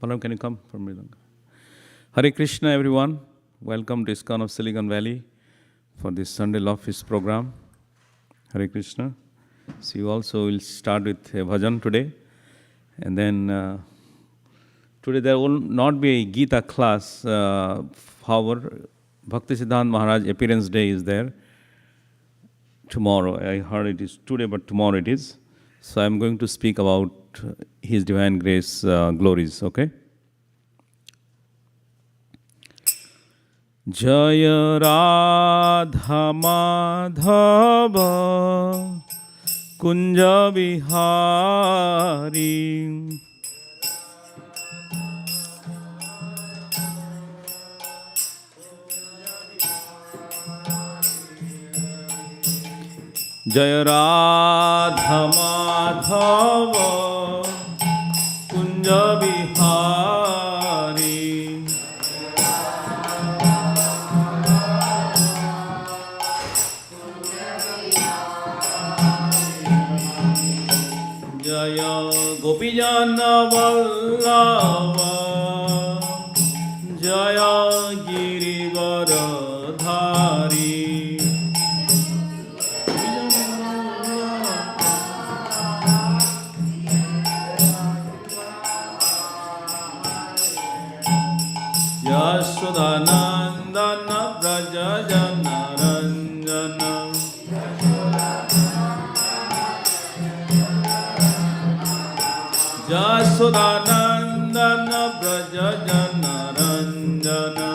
Balaram, can you come from Sri. Hare Krishna, everyone. Welcome to ISKCON of Silicon Valley for this Sunday office program. Hare Krishna. So you also will start with a bhajan today. And then today there will not be a Gita class. However, Bhakti Siddhanta Maharaj appearance day is there. Tomorrow, I heard it is today, but tomorrow it is. So I'm going to speak about His Divine Grace Glories, okay? Jaya Radha Madhava Kunja Vihari Jaya Radha Madhava Kunja Vihari Jaya Gopijana Vallava Jaya Girivaradhari Yashodanandana Braja Jana Ranjana Yashodanandana Braja Jana Ranjana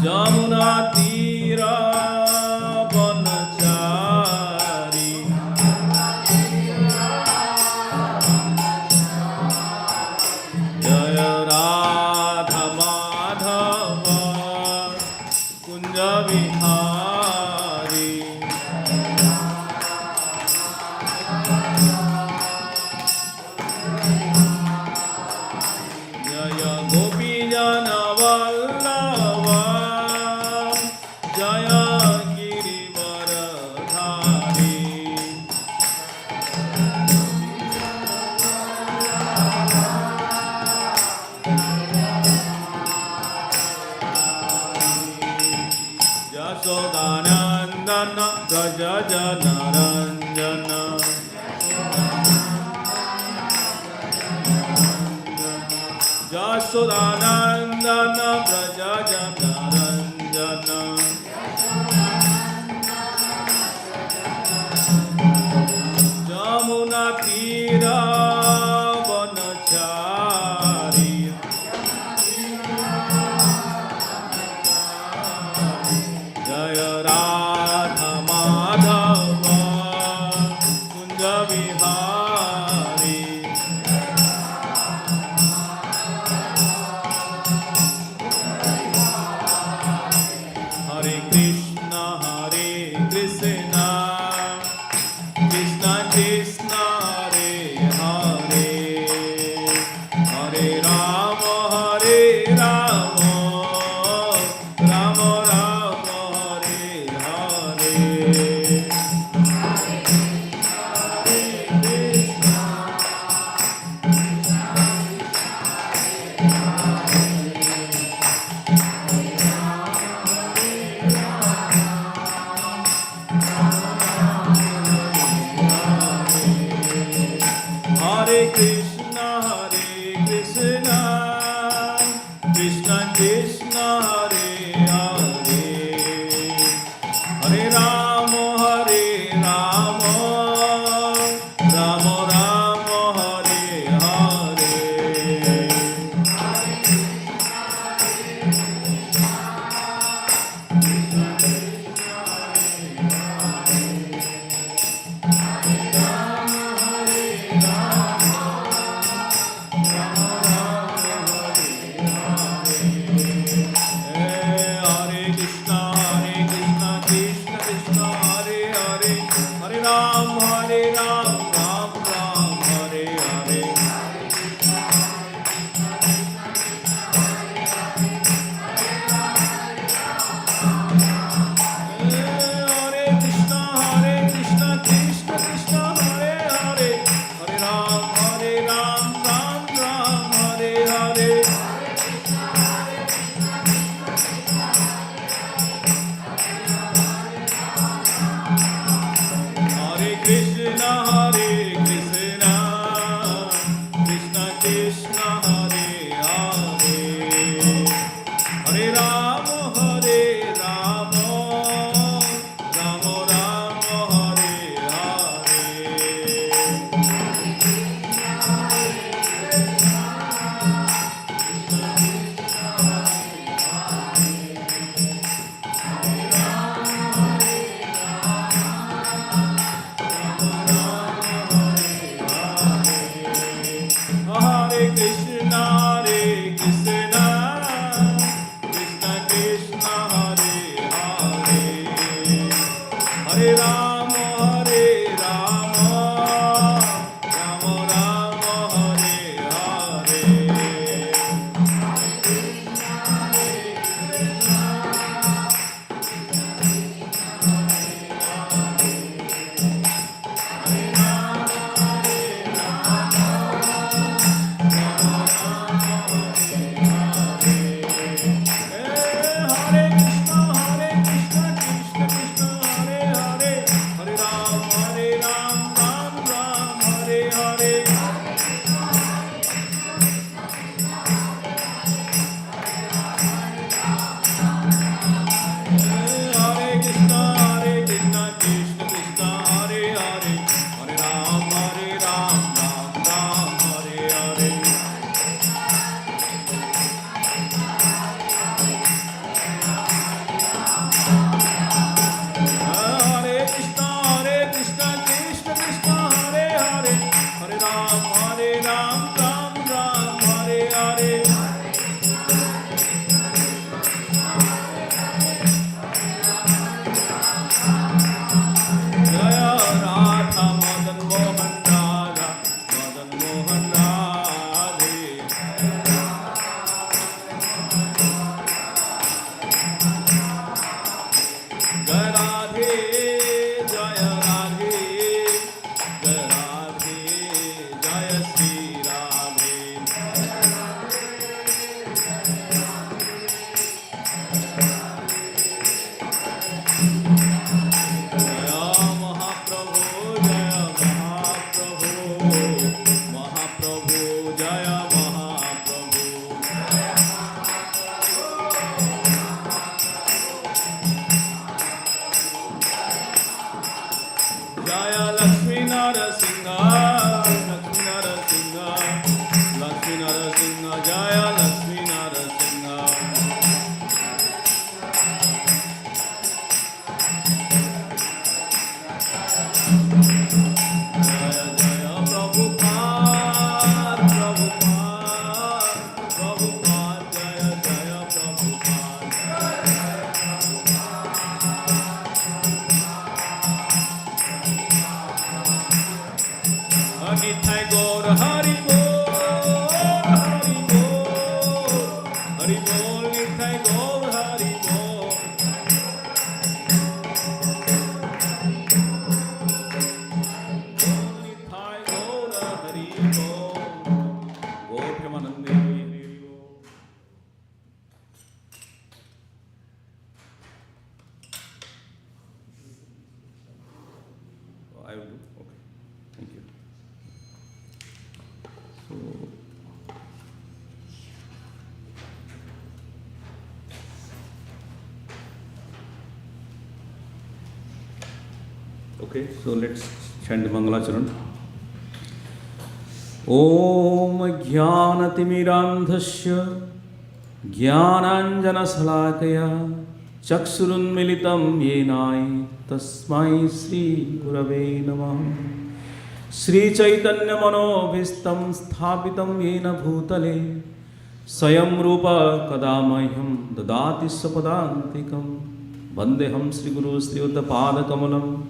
Jamuna Tira Vanachari Jaya Radha Madhava Kunja Vihari Jaya Gopijana Vallava Jaya Girivaradhari Yashodanandana Braja Jana Ranjana Yashodanandana Braja Jana Ranjana Jamuna Tira Vanachari Jaya Radha Madhava Kunja Vihari Hare Krishna Krishna Krishna Hare Hare Hare Rama Rama Rama Hare Hare Hare Krishna Krishna Krishna Hare Hare Hare Rama Rama Rama Hare Hare Hare Krishna Krishna Krishna Hare Hare Hare Ram Ram Hare Hare Hare I will do. Okay. Thank you. Okay, so let's chant Mangalacharan. Om Jnanatimidandhasya Jnananjanasalakaya Chaksurunmilitam Yenai Tasmai Sri Gurave Namah Sri Chaitanya Manobhistam Sthapitam Yena Bhutale Swayam Rupa Kadamahyam Dadati Sapadantikam Vandeham Sri Guru Sri Uttapada Kamalam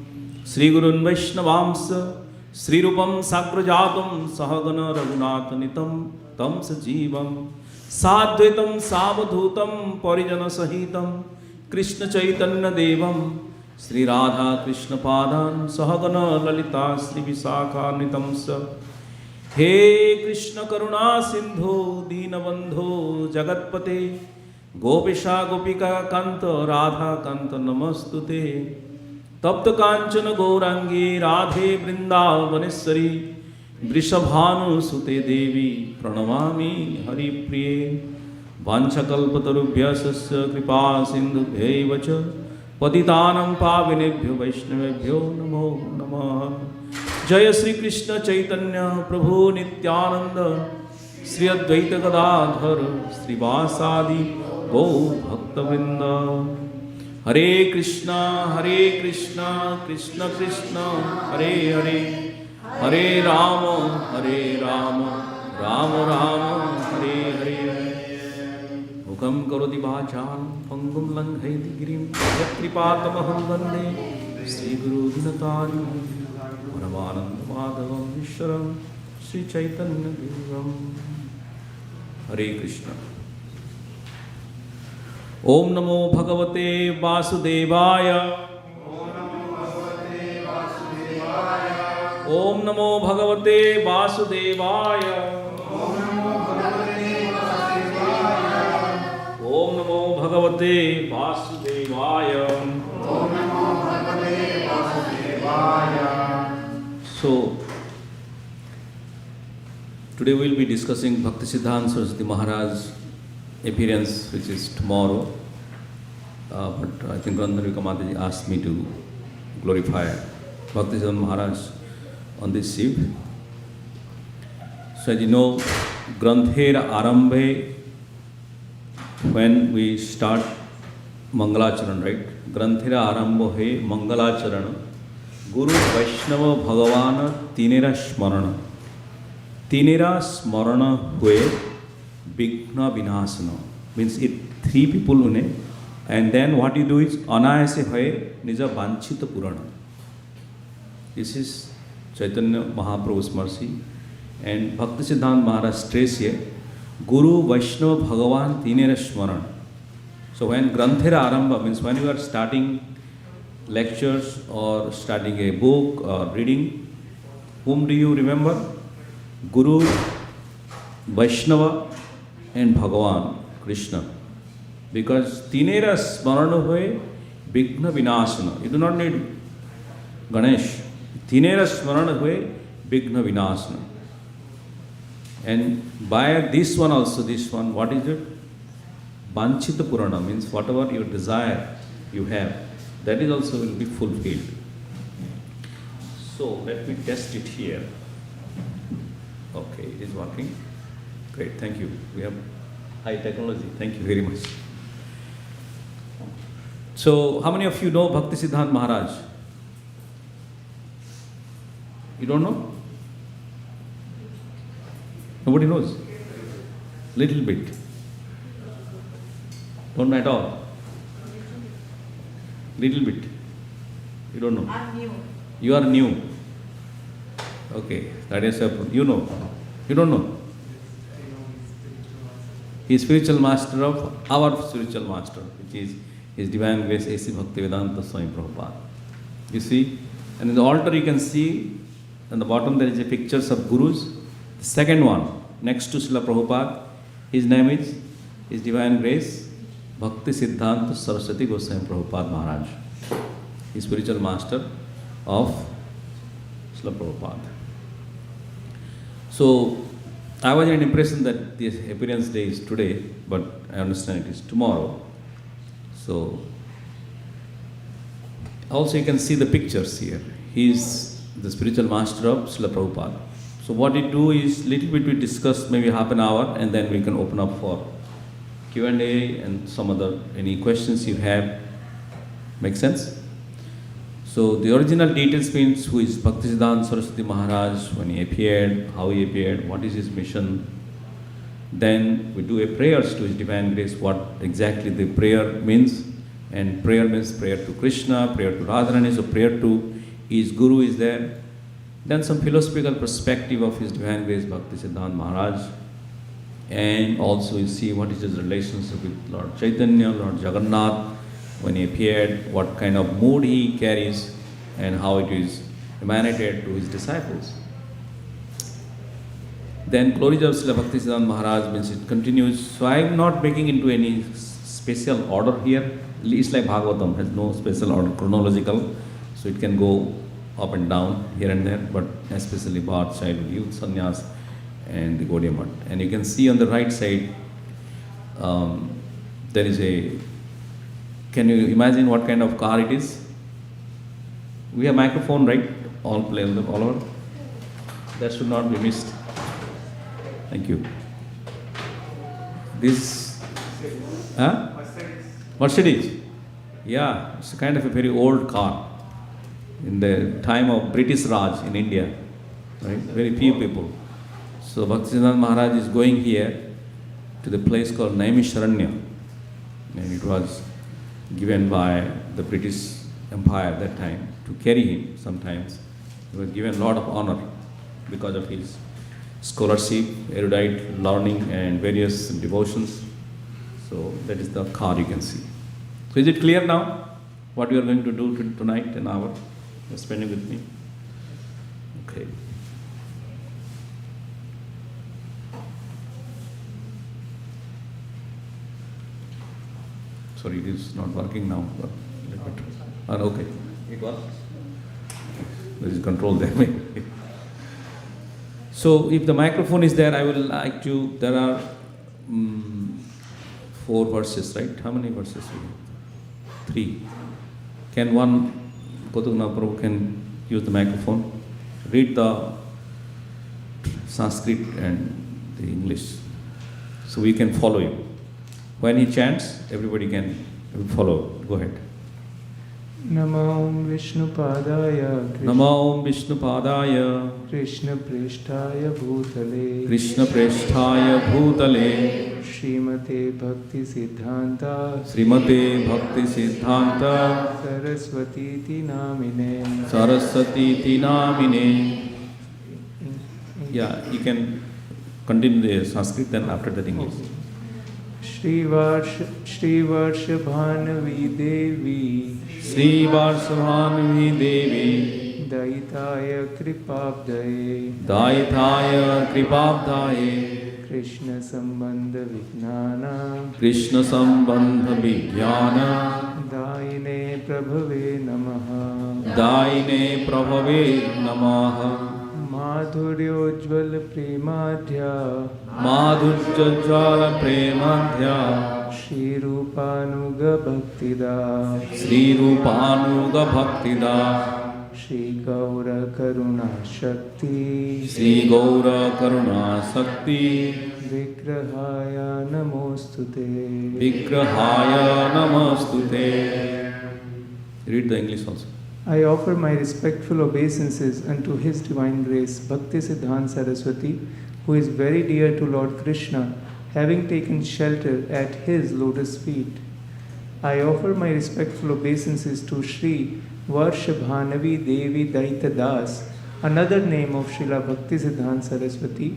Sri Gurun Vaishnavamsa Sri Rupam Sakrajatam Sahagana Raghunatanitam Tam Sajivam Sadhvitam Savadhutam Parijana Sahitam Krishna Chaitanya Devam Sri Radha Krishna Padan Sahagana Lalita Sri Visakha Nitamsa He Krishna Karuna Sindhu Dinabandho Jagatpate Gopisha Gopika Kanta Radha Kanta Namastute Tapta Kanchana Gaurangi Radhe Vrindavaneshwari Vrishabhanu Sute Devi Pranamami Hari Priye Vanchakalpatarubhya Sasya Kripa Sindhubhya Vacha Patitanam Pavinebhyo Vaishnavebhyo Namo Namah Jaya Sri Krishna Chaitanya Prabhu Nityananda Sri Advaita Gadadhar Sri Vasadi Go Bhakta Vrinda Hare Krishna Krishna Krishna Hare Hare Hare Rama Rama Rama Hare Hare Mukam karoti vacham pangum langhayati girim yatripatamaham vande Sri Guru Dinatari Paramananda Madhavam Vishwaram Sri Chaitanya Devam. Hare Krishna. Om Namo Bhagavate Vasudevaya. Om Namo Bhagavate Vasudevaya. Om Namo Bhagavate Vasudevaya. So, today we will be discussing Bhakti Siddhanta Saraswati Maharaj's appearance, which is tomorrow. But I think Randharika Mataji asked me to glorify Bhakti Siddhanta Maharaj on this eve. So as you know, Granthera Arambhe, when we start Mangalacharan, right? Granthera Arambhe Mangalacharan, Guru Vaishnava Bhagavana Tinera Smarana. Tinera Smarana Hue Bigna Vinasana. Means it three people une, and then what you do is Anayase Hue Nija Vanchita Purana. This is Chaitanya Mahaprabhu's mercy. And Bhakti Siddhanta Maharaj stress here, Guru Vaishnava Bhagavan Tinera Smarana. So when Granthera Arambha means when you are starting lectures or starting a book or reading, whom do you remember? Guru, Vaishnava and Bhagavan, Krishna. Because Tinera Smarana Hue Bigna Vinasana. You do not need Ganesh. Tinera Smarana Hue Bigna Vinasana. And by this one also, this one, what is it? Vanchita Purana means whatever your desire you have, that is also will be fulfilled. So let me test it here. Okay, it is working. Great, thank you. We have high technology. Thank you very much. So how many of you know Bhakti Siddhanta Maharaj? You don't know? Nobody knows? Little bit. Don't know at all? Little bit. You don't know? I'm new. You are new. Okay, that is a, you know. You don't know? He is spiritual master of our spiritual master, which is His Divine Grace A.C. Bhaktivedanta Swami Prabhupada. You see? And in the altar you can see, on the bottom there is a pictures of gurus. The second one, next to Srila Prabhupada, his name is His Divine Grace Bhakti Siddhanta Saraswati Goswami Prabhupada Maharaj. He is spiritual master of Srila Prabhupada. So, I was in an impression that the appearance day is today, but I understand it is tomorrow. So, also you can see the pictures here. He is the spiritual master of Srila Prabhupada. So what we do is, little bit we discuss maybe half an hour, and then we can open up for Q&A and some other, any questions you have. Make sense? So the original details means who is Bhakti Siddhanta Saraswati Maharaj, when he appeared, how he appeared, what is his mission. Then we do a prayers to His Divine Grace, what exactly the prayer means. And prayer means prayer to Krishna, prayer to Radharani, so prayer to his Guru is there. Then some philosophical perspective of His Divine Grace Bhakti Siddhanta Maharaj. And also you see what is his relationship with Lord Chaitanya, Lord Jagannath, when he appeared, what kind of mood he carries, and how it is emanated to his disciples. Then Glories of Srila Bhakti Siddhanta Maharaj means it continues. So I am not making into any special order here. It's like Bhagavatam, has no special order, chronological. So it can go up and down here and there, but especially Bharat, childhood, youth, sannyas, and the Gaudiya Math. And you can see on the right side, there is a, can you imagine what kind of car it is? We have microphone, right? All play all over. That should not be missed. Thank you. This, huh? Mercedes. Yeah, it's a kind of a very old car. In the time of British Raj in India, right? Very few people. So Bhaktisiddhanta Maharaj is going here to the place called Naimisharanya, and it was given by the British empire that time to carry him sometimes. He was given a lot of honor because of his scholarship, erudite learning, and various devotions. So that is the car you can see. So is it clear now what you are going to do tonight, an hour? You're spending with me? Okay. Sorry, it is not working now. Okay. It works. There is control there. So if the microphone is there, I will like to, there are 4 verses, right? How many verses we have? 3. Can one, Prabhu can use the microphone, read the Sanskrit and the English, so we can follow you. When he chants, everybody can follow. Go ahead. Namo Vishnu Padaya Namo Vishnu Padaya Krishna Preshtaya Bhutale Krishna Preshtaya Bhutale Srimate Bhakti Siddhanta Srimate Bhakti Siddhanta Saraswati Ti Namine. Saraswati Ti Namine. Yeah, you can continue the Sanskrit, then after that English. Shri Varshabhanavi Devi Sri Varsavanavi Devi Daitaya Kripabdaye Daitaya Kripabdaye Krishna Sambandha Vijnana Krishna Sambandha Vijnana Daine Prabhave Namaha Daine Prabhave Namaha Madhuryojjwal Premadhya Madhujjala Premadhya Shri Rupanuga Bhaktida Sri Rupanuga Bhaktida Shri Gaura Karuna Shakti Sri Gaura Karuna Sakti Vigrahaya Namostute. Vigrahaya Namastute. Read the English also. I offer my respectful obeisances unto His Divine Grace, Bhakti Siddhanta Saraswati, who is very dear to Lord Krishna, having taken shelter at His lotus feet. I offer my respectful obeisances to Sri Varshabhanavi Devi Daita Das, another name of Srila Bhakti Siddhanta Saraswati,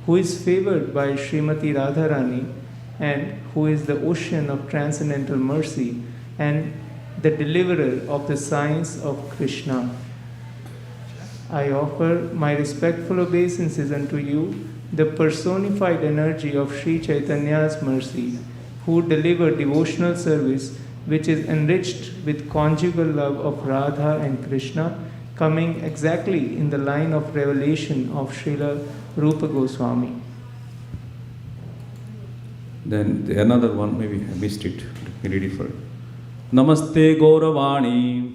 who is favored by Srimati Radharani and who is the ocean of transcendental mercy and the deliverer of the science of Krishna. I offer my respectful obeisances unto you, the personified energy of Sri Chaitanya's mercy, who deliver devotional service which is enriched with conjugal love of Radha and Krishna, coming exactly in the line of revelation of Srila Rupa Goswami. Then another one, maybe I missed it. Let me read it for it. Namaste Gauravani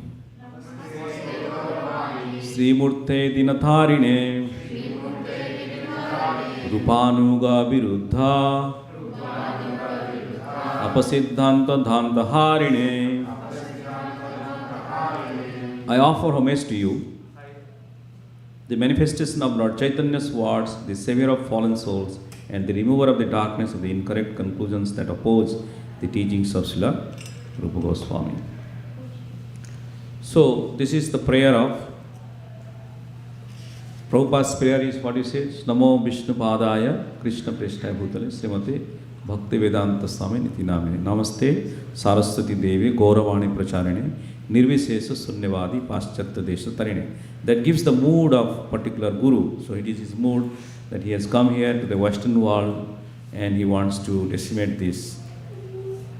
Sri Murte Dinatharine Rupanuga Viruddha Apasiddhanta Dhantaharine. I offer homage to you, the manifestation of Lord Chaitanya's words, the savior of fallen souls, and the remover of the darkness of the incorrect conclusions that oppose the teachings of Srila Rupa Goswami. So, this is the prayer of Prabhupada's prayer is what he says, Namo Vishnu Padaya Krishna Preshtaya Bhutale Srimate Bhakti Vedanta Swami Niti Namine Namaste Saraswati Devi Gauravani Pracharine Nirvisesa Sunyavadi Paschatya Desha Tarine. That gives the mood of particular guru. So it is his mood that he has come here to the Western world and he wants to decimate this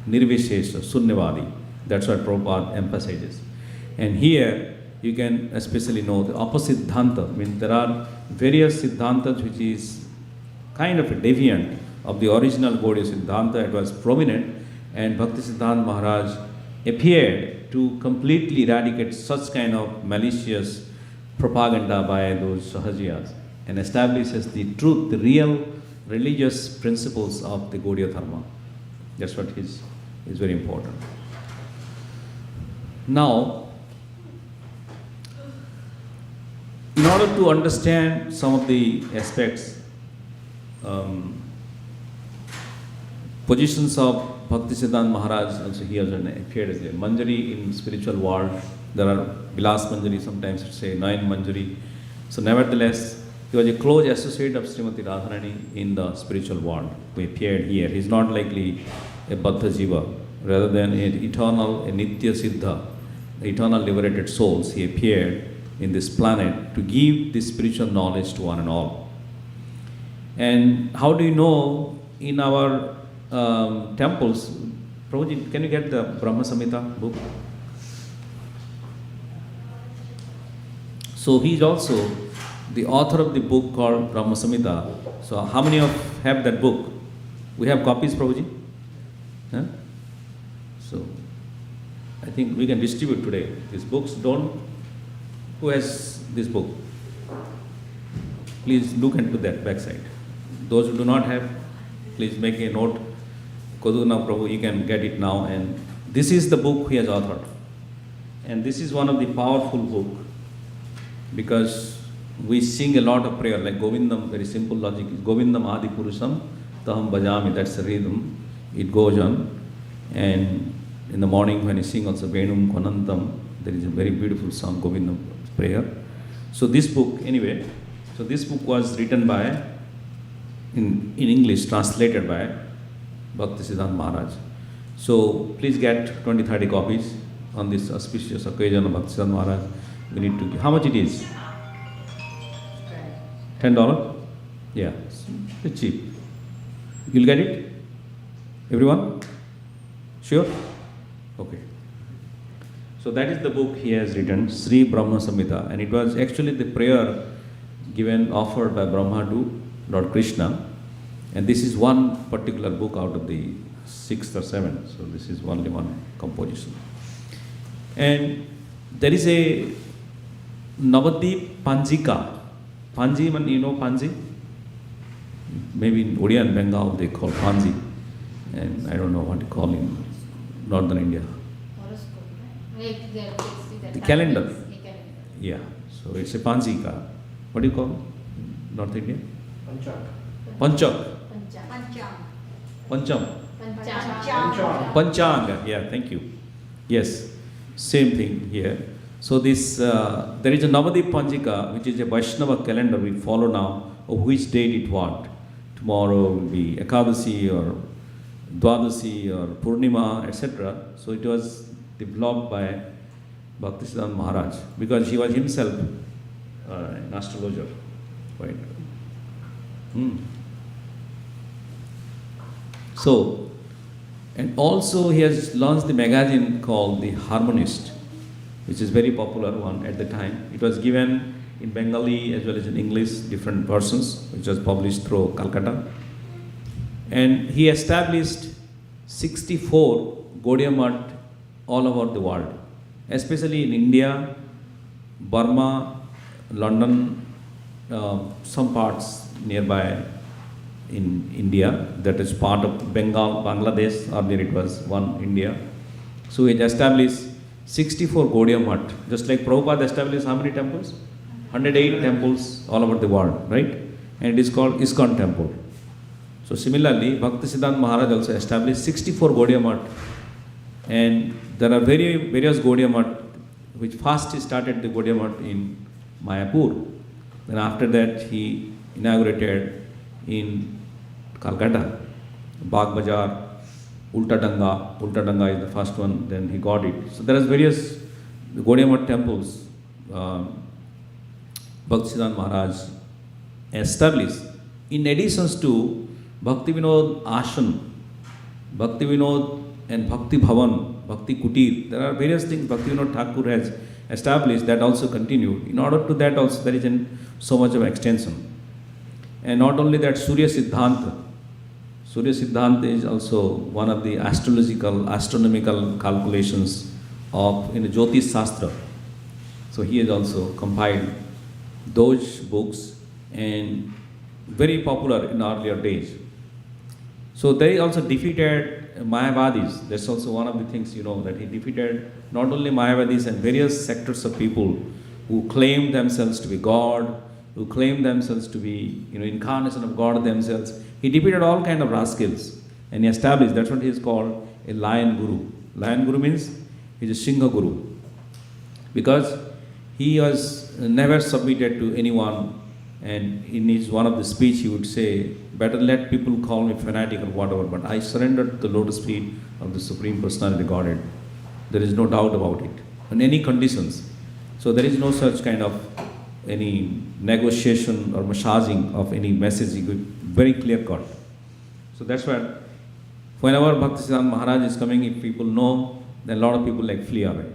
Nirvishesha, Sunyavadi. That's what Prabhupada emphasizes. And here you can especially know the opposite Siddhanta. I mean, there are various Siddhantas which is kind of a deviant of the original Gaudiya Siddhanta. It was prominent, and Bhakti Siddhanta Maharaj appeared to completely eradicate such kind of malicious propaganda by those Sahajiyas and establishes the truth, the real religious principles of the Gaudiya Dharma. That's what is very important. Now, in order to understand some of the aspects, positions of Bhakti Siddhanta Maharaj, also he has appeared as a Manjari in spiritual world, There are Vilas Manjari, sometimes it say Nayan Manjari. So nevertheless, he was a close associate of Srimati Radharani in the spiritual world who appeared here. He is not likely a Baddha Jiva, rather than an eternal, a Nitya Siddha, eternal liberated souls. He appeared in this planet to give this spiritual knowledge to one and all. And how do you know in our temples? Prabhuji, can you get the Brahma Samhita book? So he is also the author of the book called Brahma Samhita. So how many of have that book? We have copies, Prabhuji? Huh? So I think we can distribute today. These books don't. Who has this book? Please look into that backside. Those who do not have, please make a note. Koduna Prabhu, you can get it now. And this is the book he has authored. And this is one of the powerful book, because we sing a lot of prayer, like Govindam, very simple logic is Govindam Adi Purusham Taham Bhajami, that's the rhythm. It goes on. And in the morning when you sing also Venum Kwanantam, there is a very beautiful song, Govindam prayer. So this book, anyway, so this book was written by, in English, translated by Bhakti Siddhanta Maharaj. So please get 20-30 copies on this auspicious occasion of Bhakti Siddhanta Maharaj. We need to give. How much it is? $10? Yeah, it's cheap. You'll get it? Everyone? Sure? Okay. So that is the book he has written, Sri Brahma Samhita, and it was actually the prayer offered by Brahma to Lord Krishna. And this is one particular book out of the 6 or 7. So this is only one composition. And there is a Navadip Panjika. Panji, you know Panji? Maybe in Odia and Bengal they call Panji. And I don't know what to call in northern India. The calendar. Yeah. So it's a Panjika. What do you call North India? Panchak. Pancham. Panchanga. Yeah, thank you. Yes, same thing here. So this, there is a Navadip Panjika, which is a Vaishnava calendar we follow now, of which date it what. Tomorrow will be Ekadasi or Dwadasi or Purnima, etc. So it was developed by Bhakti Siddhanta Maharaj, because he was himself an astrologer. Right. So, and also he has launched the magazine called The Harmonist, which is very popular one at the time. It was given in Bengali as well as in English, different versions, which was published through Calcutta. And he established 64 Gaudiya Math all over the world, especially in India, Burma, London, some parts nearby in India, that is part of Bengal, Bangladesh, earlier it was one India. So he established 64 Gaudiya Math, just like Prabhupada established how many temples? 108 temples all over the world, right? And it is called ISKCON temple. So similarly, Bhakti Siddhanta Maharaj also established 64 Gaudiya Math. And there are various Gaudiya Math, which first he started the Gaudiya Math in Mayapur. Then after that he inaugurated in Calcutta, Bagh Bazaar, Ulta Danga is the first one, then he got it. So there are various Gaudiya Math temples Bhakti Siddhanta Maharaj established. In addition to Bhakti Vinod Ashram, Bhakti Vinod and Bhakti Bhavan, Bhakti Kutir, there are various things Bhakti Vinod Thakur has established that also continued. In order to that also there is so much of extension. And not only that, Surya Siddhanta. Surya Siddhanta is also one of the astronomical calculations of in the Jyotish Shastra. So he has also compiled those books and very popular in earlier days. So they also defeated Mayavadis. That's also one of the things, that he defeated not only Mayavadis and various sectors of people who claimed themselves to be God, who claimed themselves to be, incarnation of God themselves. He defeated all kind of rascals and he established, that's what he is called a Lion Guru. Lion Guru means he's a Singha Guru. because he was never submitted to anyone, and in his one of the speech he would say, better let people call me fanatic or whatever, but I surrendered to the lotus feet of the Supreme Personality Godhead. There is no doubt about it, in any conditions. So there is no such kind of any negotiation or massaging of any message, very clear cut. So that's why whenever Bhaktisiddhanta Maharaj is coming, if people know, then a lot of people like flee away.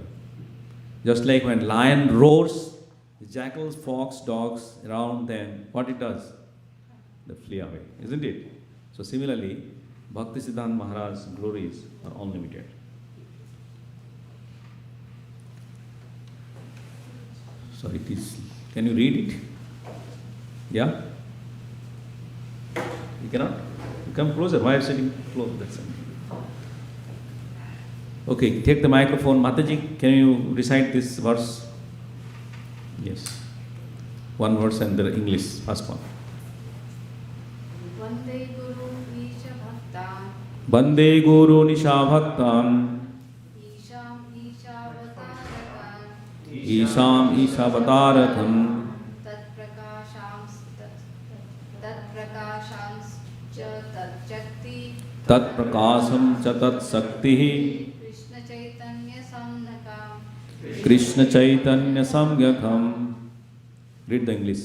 Just like when lion roars, the jackals, fox, dogs around them, what it does? They flee away, isn't it? So similarly, Bhaktisiddhanta Maharaj's glories are unlimited. Sorry, please. Can you read it? Yeah? You cannot? You come closer. Why are you sitting close? That's it. Okay, take the microphone. Mataji, can you recite this verse? Yes. One verse and the English, first one. Vande Guru Isha Bhaktan Bande Guru Nisha Bhaktan Isham Ishavatarakam Isham Ishavataratham Tat Prakashams Cha Tat Shakti Tat Prakasam Cha Tat Sakti Krishna Chaitanya Samnakam. Krishna Chaitanya Samgyakam. Read the English.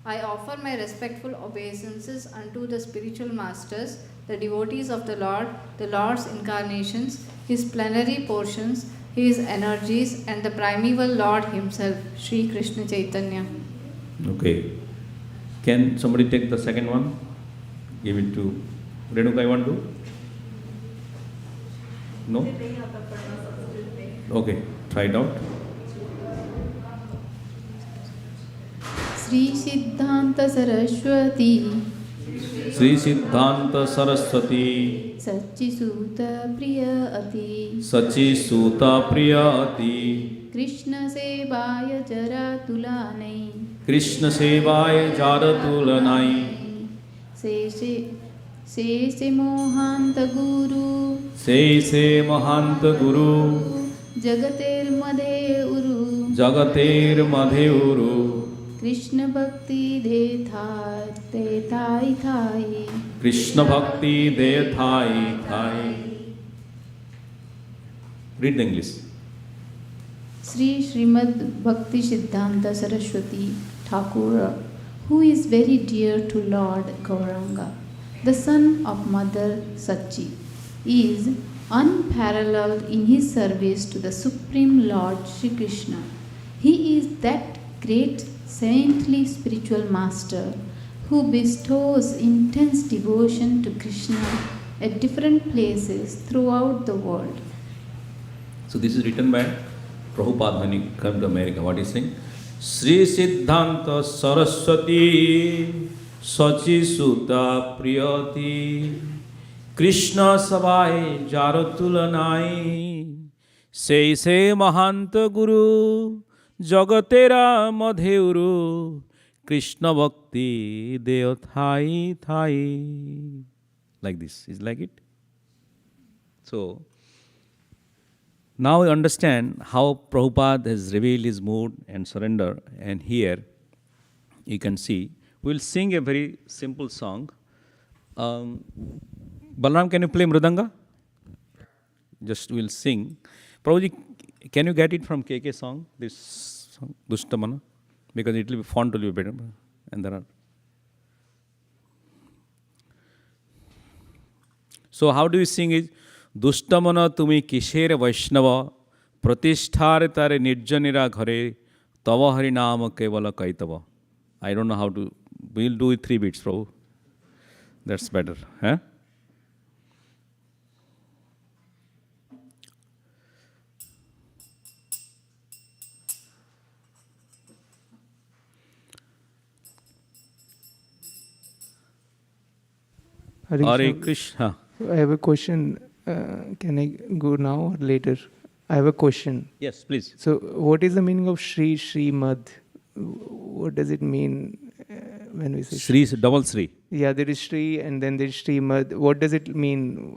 I offer my respectful obeisances unto the spiritual masters, the devotees of the Lord's incarnations, His plenary portions, His energies, and the primeval Lord Himself, Sri Krishna Chaitanya. Okay. Can somebody take the second one? Give it to Renuka, you want to? No? Okay, try it out. Sri Siddhanta Saraswati Sri Siddhanta Saraswati Sachi Suta Priya Ati Sachi Suta Priya Ati Krishna Sevaya Jara Tulanai Krishna Sevaya Jaratulanai Se Mohanta Guru Se Mahanta Guru Jagater Madhe Uru Jagater Madheuru Krishna Bhakti De Thai Thai Krishna Bhakti De Thai Thai. Read the English. Sri Srimad Bhakti Siddhanta Saraswati Thakur, who is very dear to Lord Gauranga, the son of Mother Sachi, is unparalleled in his service to the Supreme Lord Sri Krishna. He is that great saintly spiritual master who bestows intense devotion to Krishna at different places throughout the world. So this is written by Prabhupada when he came to America. What is saying? Sri Siddhanta Saraswati Sachi Sutta Priyati Krishna Savai Jaratulanai Se Mahanta Guru Jagatera Madheuru Krishna Bhakti Deo Thai Thai. Like this. Is like it? So now we understand how Prabhupada has revealed his mood and surrender. And here you can see, we'll sing a very simple song. Balaram, can you play Mridanga? Just we'll sing. Prabhuji, can you get it from KK song, this song, Dushtamana? Because it will be font will be better. And there are. So how do you sing it? Dushtamana tumi kishere Vaishnava pratisthare tare nirjanira ghare tava harinama kevala kaitava. I don't know how to. We'll do it 3 beats, Prabhu. That's better. Huh? Hare Krishna. I have a question. Can I go now or later? I have a question. Yes, please. So, what is the meaning of Shri Srimad? What does it mean when we say Sri, double Sri. Yeah, there is Shri and then there is Srimad. What does it mean?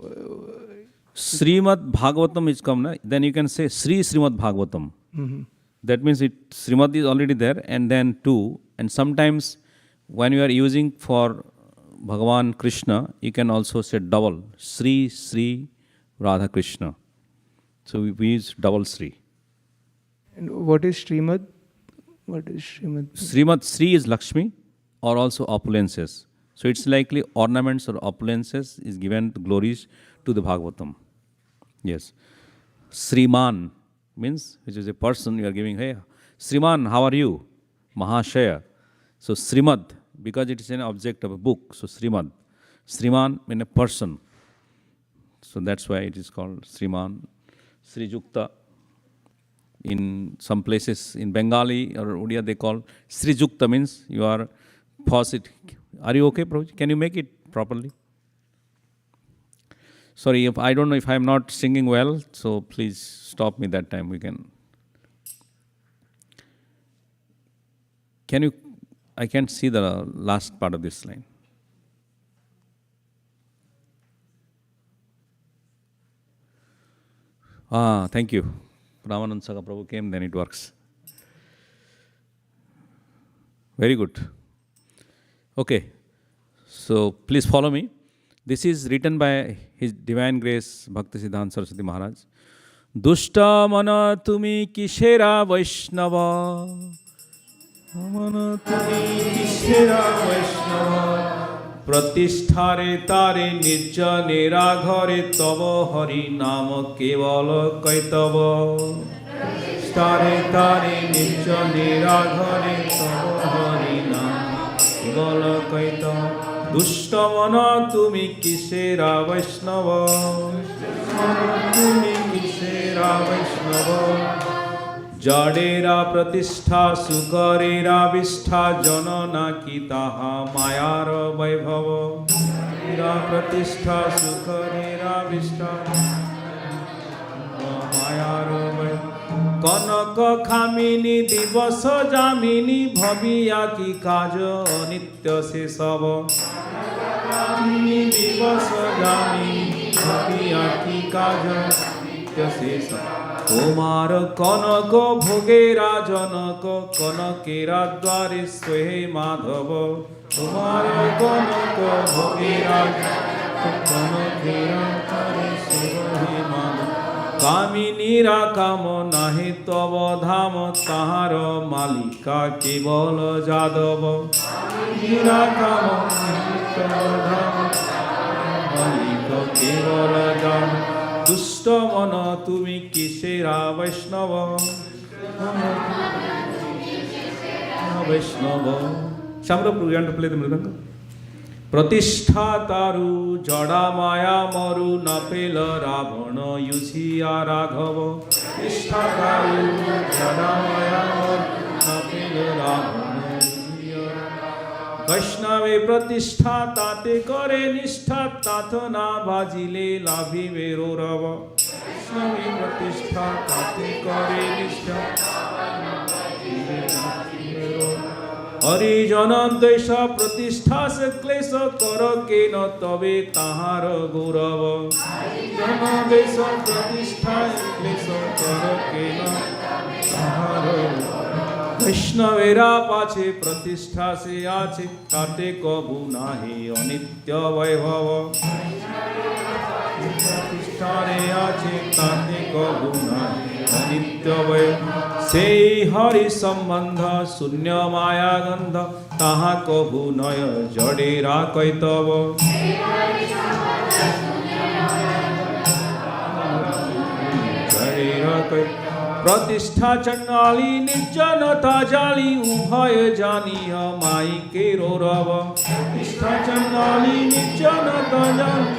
Srimad Bhagavatam is come, na? Then you can say Sri Srimad Bhagavatam. Mm-hmm. That means Srimad is already there, and then 2. And sometimes when you are using for Bhagavan Krishna, you can also say double, Sri Sri Radha Krishna. So we use double Sri. And what is Srimad? What is Srimad? Srimad Sri is Lakshmi or also opulences. So it's likely ornaments or opulences is given to glories to the Bhagavatam. Yes. Sriman means, which is a person you are giving, hey, Sriman, how are you? Mahashaya. So Srimad, because it is an object of a book, so Srimad. Sriman means a person. So that's why it is called Sriman. Srijukta. In some places, in Bengali or Odia, they call Srijukta means you are positive. Are you okay, Prabhu? Can you make it properly? Sorry, if I don't know if I am not singing well, so please stop me that time. We can you? I can't see the last part of this line. Thank you. Ramanand Saga Prabhu came, then it works. Very good. Okay, so please follow me. This is written by His Divine Grace Bhakti Siddhanta Saraswati Maharaj. Dushta mana tumi kishera Vaishnava. Mana tumi kishera Vaishnava. Pratisthare tare nirja nera ghare tava hari nama kevala kaitava. Pratisthare tare nirja nera ghare tava hari nama kevala kaitava. Dushtamana tumi kisera Vaishnava. Tumi kisera Vaishnava. Jadera pratistha sukarera vistha janana kitaha mayara vaibhava. Jadera pratistha sukarera vistha mayara vaibhava. Kanaka khamini divasa jamini bhaviya ki kaja nitya se sava. Kamini divasa jamini bhaviya ki kaja nitya se sava. তোমার কনক ভোগেরা জনক কনকেরা দ্বারে সোহে মাধব। তোমার কনক ভোগেরা কনকেরা দ্বারে সোহে মাধব। কামিনীরা কাম নাহি তব ধাম তাহার মালিকা কেবল যাদব। কামিনীরা কাম নাহি তব ধাম মালিকা কেবল যাদব। দুষ্ট মন তুমি কিসেরা বৈষ্ণব। বৈষ্ণব Shamra Prabhu, you want to play the mridanga? প্রতিষ্ঠা তারু জড়া মায়া মরু না পেল রাবণ ইউঝিয়া রাঘব। প্রতিষ্ঠা তারু জড়া মায়া মরু না পেল রাবণ ইউঝিয়া। বৈষ্ণবে প্রতিষ্ঠা তাতে করে নিষ্ঠা তাত না বাজিলে লাভিবে রব। বৈষ্ণবে প্রতিষ্ঠা তাতে করে নিষ্ঠা হরিজন দ্বেষ প্রতিষ্ঠা সে ক্লেশ কর কেন তবে তাহার গৌরব। হরিজন দ্বেষ প্রতিষ্ঠা ক্লেশ কর কেন তাহার। বৈষ্ণবেরা পাছে প্রতিষ্ঠা সে আছে তাতে কবু নাহি অনিত্য বৈভব। প্রতিষ্ঠারে আছে তাতে কবু নাহি অনিত্য বৈভব। সেই হরি সম্বন্ধ শূন্য মায়া গন্ধ তাহা কবু নয় জড়েরা কৈতব। জড়েরা কৈতব। প্রতিষ্ঠা চণ্ডালী নির্জনতা জালি উভয় জানিয়া মাইকে রব। প্রতিষ্ঠা চণ্ডালী নির্জনতা জালি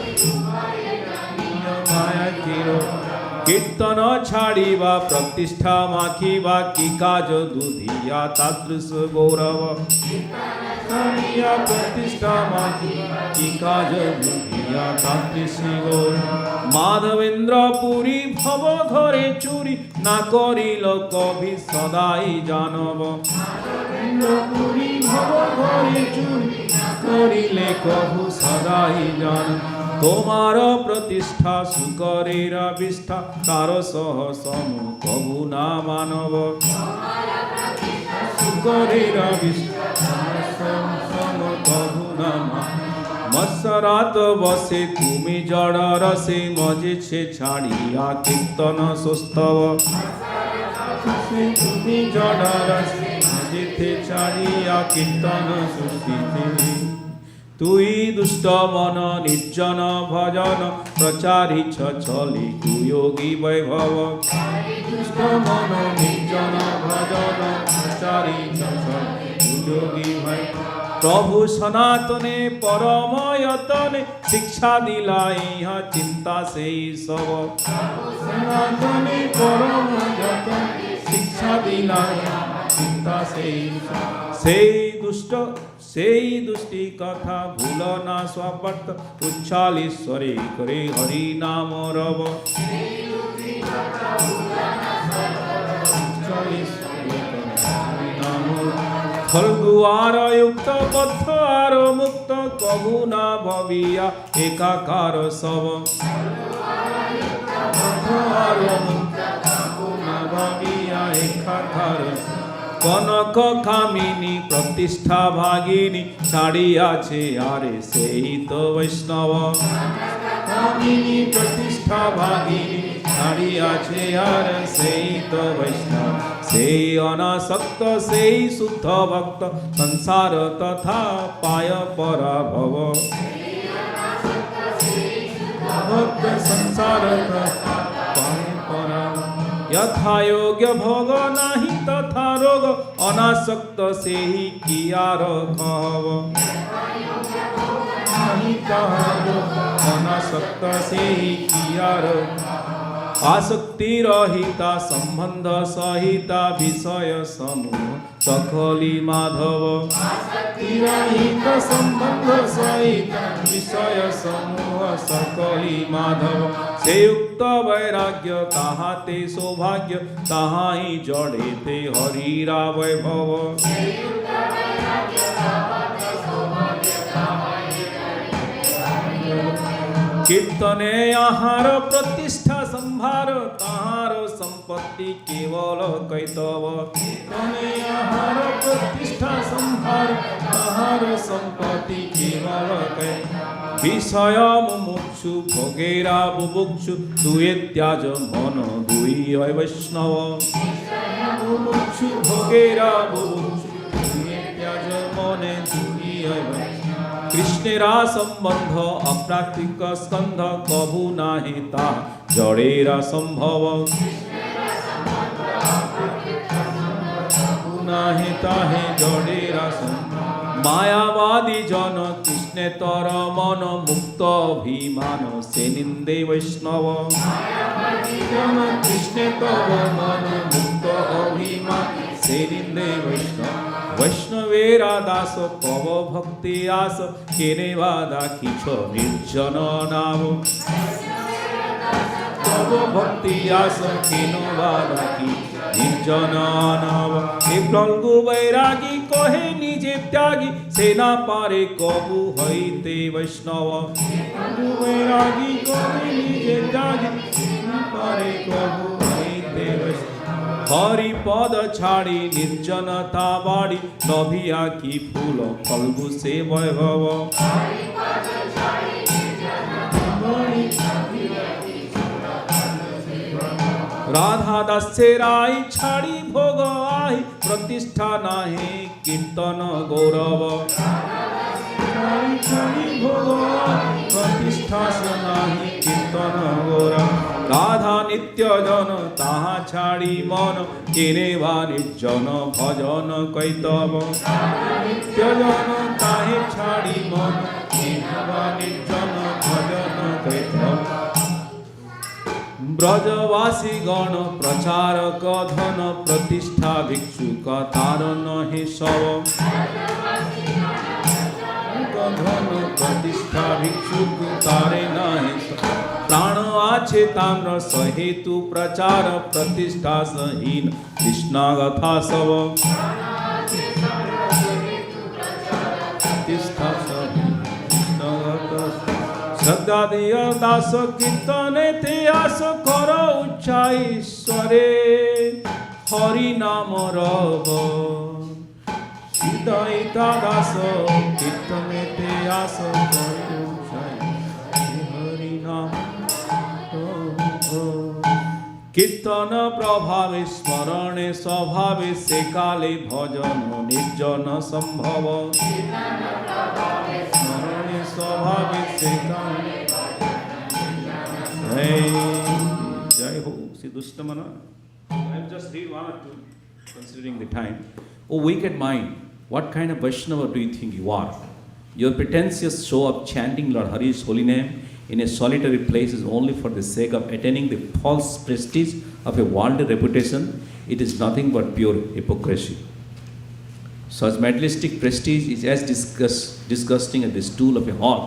মায়াকে রব। কীর্তন ছাড়িবা প্রতিষ্ঠা মাখিবা কি কাজ দুধিয়া তাদৃশ গৌরব। প্রতিষ্ঠা মাখিবা কি কাজ দুধিয়া তাদৃশ গৌরব। মাধবেন্দ্র পুরী ভব ঘরে চুরি না করিল কবি সদাই জানব। মাধবেন্দ্র পুরী ভব ঘরে চুরি না করিলে কবু সদাই জানব। তোমার প্রতিষ্ঠা সুকরের বিষ্ঠা কার সহ সম কবু না মানব সুকরের বিষ্ঠা কার সহ সম কবু না মানব মৎসরাত বসে তুমি জড় রসে মজেছে ছাড়িয়া কীর্তন সুস্তব তুমি জড় রসে মজেছে ছাড়িয়া কীর্তন সুস্থিতে তুই দুষ্ট মন নির্জন ভজন প্রচারিছ চলি কুয়োগী বৈভব দুষ্ট মন নির্জন ভজন প্রচারিছ চলি কুয়োগী বৈভব প্রভু সনাতনে পরময়তনে শিক্ষা দিলা ইহা চিন্তা সেই সব সনাতনে পরময়তনে শিক্ষা দিলা চিন্তা সেই সেই দুষ্টি কথা ভুল না স্ববর্ত উচ্ছালীশ্বরে করে হরি নাম রব ফলগুয়ার যুক্ত বদ্ধ আর মুক্ত কবু না ভবিয়া একাকার সব আর মুক্ত কবু না ভবিয়া একাকার কনক কামিনী প্রতিষ্ঠা ভাগিনী ছাড়িয়াছে আরে সেই তো বৈষ্ণব কামিনী প্রতিষ্ঠা ভাগিনী ছাড়িয়াছে আর সেই তো বৈষ্ণব সেই অনাসক্ত সেই শুদ্ধ ভক্ত সংসার তথা পায় পরাভব ভক্ত সংসার তথা পায় পরাভব यथा योग्य भोग नाही तथा रोग अनासक्त से ही किया रखव अनासक्त से ही किया आसक्ति रहिता संबंध सहिता विषय समूह सकली माधव आसक्ति रहित संबंध सहित विषय समूह सकली माधव से युक्त वैराग्य ताहाते सौभाग्य ताहा ही जड़े ते हरिरा वैभव कीर्तने आहार प्रतिष्ठा संभार ताहार संपत्ति केवल कैतव कीर्तने आहार प्रतिष्ठा संभार ताहार संपत्ति केवल कैतव विषय मुमुक्षु भोगेरा बुभुक्षु दुए त्याज मन दुई वैष्णव मुमुक्षु भोगेरा बुभुक्षु दुए त्याज मन दुई वैष्णव कृष्णेरा संबंध अप्राकृतिक स्कंध कभू नाही ता जड़ेरा संभव नाही ताहे जड़ेरा संभव मायावादी जन कृष्णे तर मन मुक्त अभिमान से निंदे वैष्णव जन कृष्णे तर मन मुक्त अभिमान से निंदे वैष्णव वैष्णवेरा दास कव भक्ति आस केने वादा किछ निर्जन नाम कव भक्ति आस केनो वादा कि निर्जन नाम ए प्रभु वैरागी कहे निजे त्यागी सेना पारे कबु हईते वैष्णव प्रभु वैरागी कहे निजे त्यागी सेना पारे कबु हईते वैष्णव हरि पद छाड़ी निर्जनता बाड़ी नभिया की फूल फल्गु से वैभव राधा दासे राई छाड़ी भोग आई प्रतिष्ठा नाही कीर्तन गौरव प्रतिष्ठा नाही कीर्तन गौरव राधा नित्य जन ताहा छाड़ी मन केने वा निर्जन भजन कैतव नित्य जन ताहे छाड़ी मन केने वा निर्जन भजन कैतव ब्रजवासी गण प्रचारक धन प्रतिष्ठा भिक्षुक तारण हे शव धन प्रतिष्ठा भिक्षुक तारे नाही प्राण आछे ताम्र सहेतु प्रचार प्रतिष्ठा सहीन कृष्णा कथा सब प्रतिष्ठा सहीन জগদাদিয়া দাস কীর্তনেতে আস কর উচ্চা ঈশ্বরে হরি নাম রব হৃদয়িতা দাস কীর্তনেতে আস কর উচ্চা হরি নাম কীর্তন প্রভাবে স্মরণে স্বভাবে সে কালে ভজন নির্জন সম্ভব স্মরণে স্বভাবে সে কালে জয় ho Sri Dushtamana. I'll just read one or two considering the time. O wicked mind, what kind of Vaishnava do you think you are? Your pretentious show of chanting Lord Hari's holy name in a solitary place is only for the sake of attaining the false prestige of a worldly reputation. It is nothing but pure hypocrisy. Such materialistic prestige is as disgusting as the stool of a hog.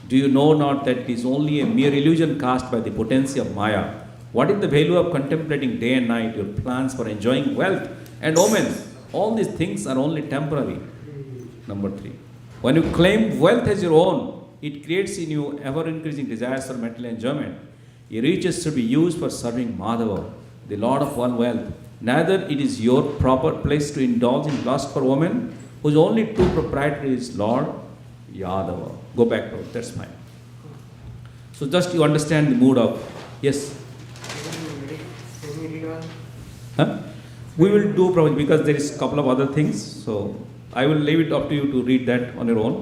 Do you know not that it is only a mere illusion cast by the potency of Maya? What is the value of contemplating day and night your plans for enjoying wealth and omens? All these things are only temporary. Number 3. When you claim wealth as your own, it creates in you ever-increasing desires for material enjoyment. Your riches should be used for serving Madhava, the Lord of all wealth. Neither it is your proper place to indulge in lust for women, whose only true proprietor is Lord Yadava. Go back to it, that's fine. So just you understand the mood of, yes? Huh? We will do probably because there is a couple of other things. So I will leave it up to you to read that on your own,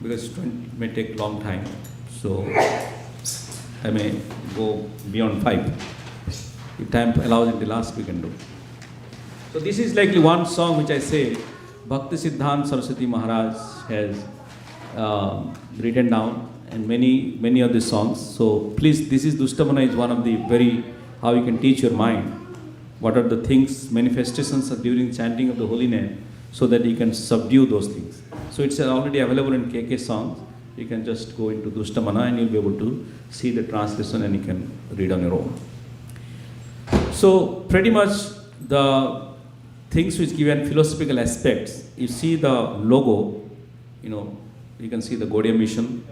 because it may take long time. So I may go beyond 5. If time allows in the last we can do. So this is likely one song which I say Bhakti Siddhanta Saraswati Maharaj has written down, and many of the songs. So please, this is Dushtamana is one of the very, how you can teach your mind. What are the things, manifestations of during chanting of the holy name, so that you can subdue those things. So it's already available in KK songs. You can just go into Dushtamana and you'll be able to see the translation and you can read on your own. So pretty much the things which give an philosophical aspects, you see the logo, you can see the Gaudiya Mission,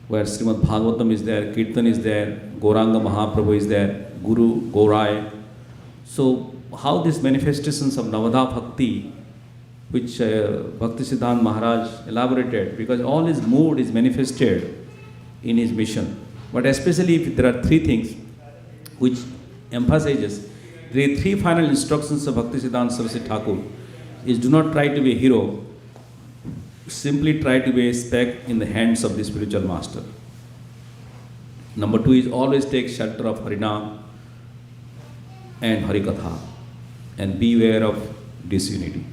where Srimad Bhagavatam is there, Kirtan is there, Gauranga Mahaprabhu is there, Guru, Gaurai. So how these manifestations of Navadha Bhakti, which Bhakti Siddhanta Maharaj elaborated, because all his mood is manifested in his mission. But especially if there are 3 things which emphasizes, the 3 final instructions of Bhakti Siddhanta Saraswati Thakur is do not try to be a hero, simply try to be a speck in the hands of the spiritual master. Number 2 is always take shelter of Harinam and Harikatha and beware of disunity.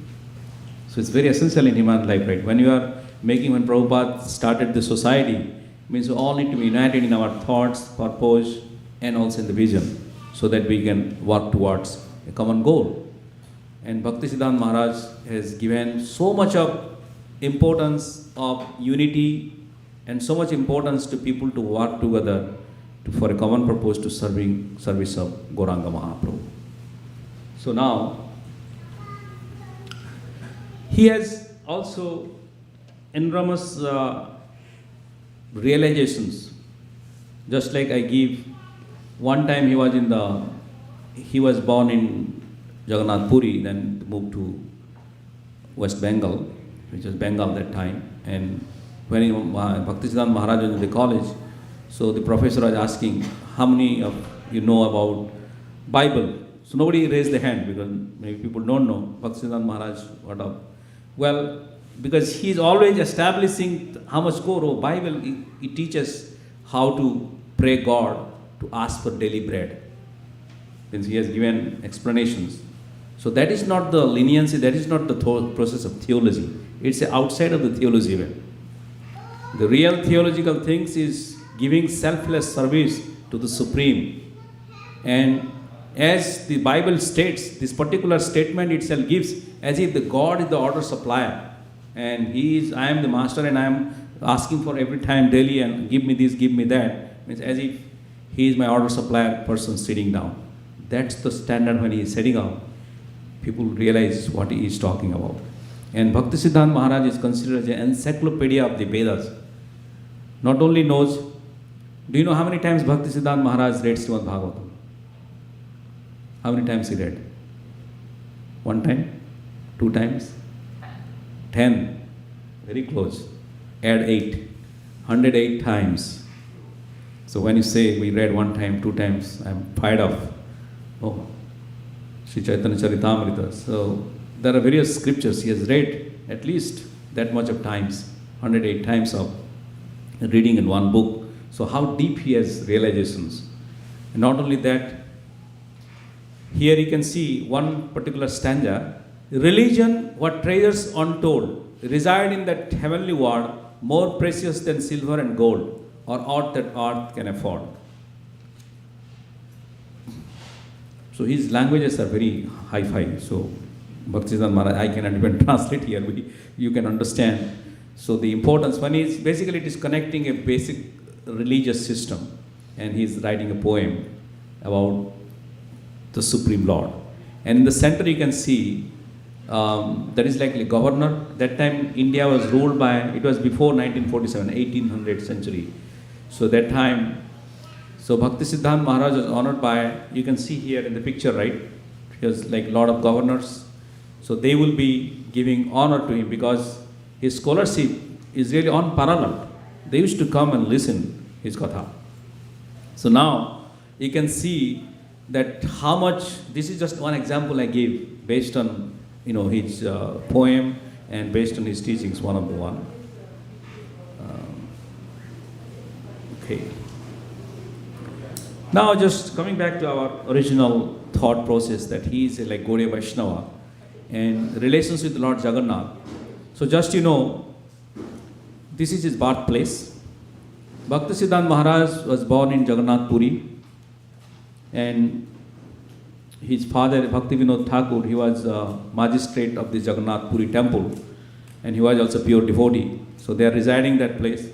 So it's very essential in human life, right? When Prabhupada started the society, means we all need to be united in our thoughts, purpose, and also in the vision, so that we can work towards a common goal. And Bhakti Siddhanta Maharaj has given so much of importance of unity and so much importance to people to work together for a common purpose to service of Gauranga Mahaprabhu. So now, he has also enormous realizations. Just like I give, one time he was born in Jagannath Puri, then moved to West Bengal, which was Bengal that time. And when Bhakti Siddhanta Maharaj was in the college, so the professor was asking, how many of you know about Bible? So nobody raised the hand because maybe people don't know Bhakti Siddhanta Maharaj, what up. Well, because he is always establishing how much core of Bible, it teaches how to pray God to ask for daily bread. Since he has given explanations. So that is not the leniency, that is not the process of theology. It's outside of the theology even. The real theological things is giving selfless service to the Supreme. And as the Bible states, this particular statement itself gives as if the God is the order supplier. And I am the master and I am asking for every time daily and give me this, give me that. Means as if he is my order supplier person sitting down. That's the standard when he is setting out. People realize what he is talking about. And Bhakti Siddhanta Maharaj is considered as an encyclopedia of the Vedas. not only knows, do you know how many times Bhakti Siddhanta Maharaj read Srimad Bhagavatam? How many times he read? 1 time? 2 times? 10. Very close. Add 8. 108 times. So when you say we read 1 time, 2 times, I'm fired up. Oh, Sri Chaitanya Charitamrita. So there are various scriptures he has read at least that much of times, 108 times of reading in one book. So how deep he has realizations. And not only that, here you can see one particular stanza. Religion, what treasures untold, reside in that heavenly world, more precious than silver and gold, or aught that earth can afford. So his languages are very hi-fi. So Bhaktisiddhanta Maharaj, I cannot even translate here. You can understand. So the importance, one is basically it is connecting a basic religious system, and he is writing a poem about the Supreme Lord. And in the center you can see that is like a governor. That time India was ruled by, it was before 1947, 1800th century. So that time, so Bhaktisiddhanta Maharaj was honored by, you can see here in the picture, right? He was like a lot of governors. So they will be giving honor to him because his scholarship is really unparalleled. They used to come and listen his Katha. So now you can see that how much, this is just one example I gave based on his poem and based on his teachings, one of the one. Okay. Now just coming back to our original thought process that he is like Gaudiya Vaishnava and relations with Lord Jagannath. So just this is his birthplace. Bhaktisiddhanta Maharaj was born in Jagannath Puri, and his father Bhaktivinoda Thakur, he was magistrate of the Jagannath Puri temple, and he was also pure devotee. So they are residing that place,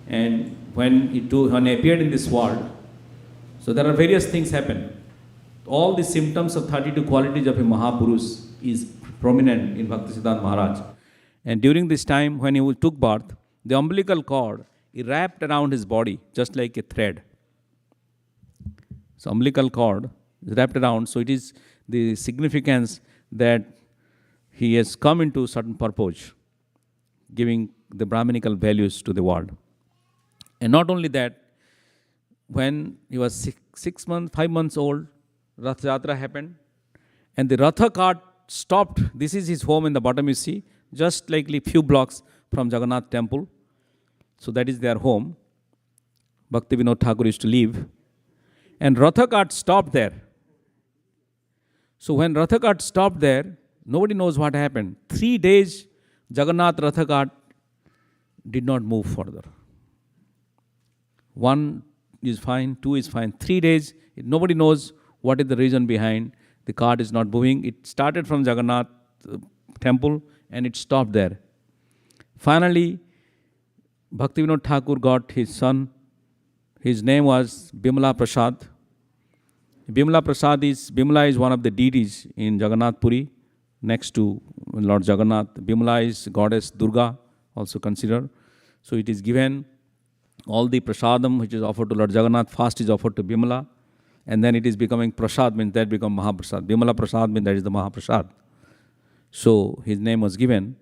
and when he appeared in this world, so there are various things happen. All the symptoms of 32 qualities of a Mahapurush is prominent in Bhaktisiddhanta Maharaj. And during this time when he took birth, the umbilical cord, he wrapped around his body just like a thread. So umbilical cord is wrapped around, so it is the significance that he has come into certain purpose, giving the Brahminical values to the world. And not only that, when he was 5 months old, Rath Yatra happened, and the Ratha cart stopped. This is his home in the bottom, you see, just like a few blocks from Jagannath temple. So that is their home. Bhaktivinoda Thakur used to live. And Ratha cart stopped there. So when Ratha cart stopped there, nobody knows what happened. 3 days, Jagannath Ratha cart did not move further. 1 is fine, 2 is fine. 3 days, nobody knows what is the reason behind. The cart is not moving. It started from Jagannath temple and it stopped there. Finally, Bhaktivinoda Thakur got his son. His name was Bimala Prasad. Bimala is one of the deities in Jagannath Puri, next to Lord Jagannath. Bimala is goddess Durga, also considered. So it is given, all the prasadam which is offered to Lord Jagannath, first is offered to Bimala, and then it is becoming prasad, means that become Mahaprasad. Bimala Prasad means that is the Mahaprasad. So his name was given.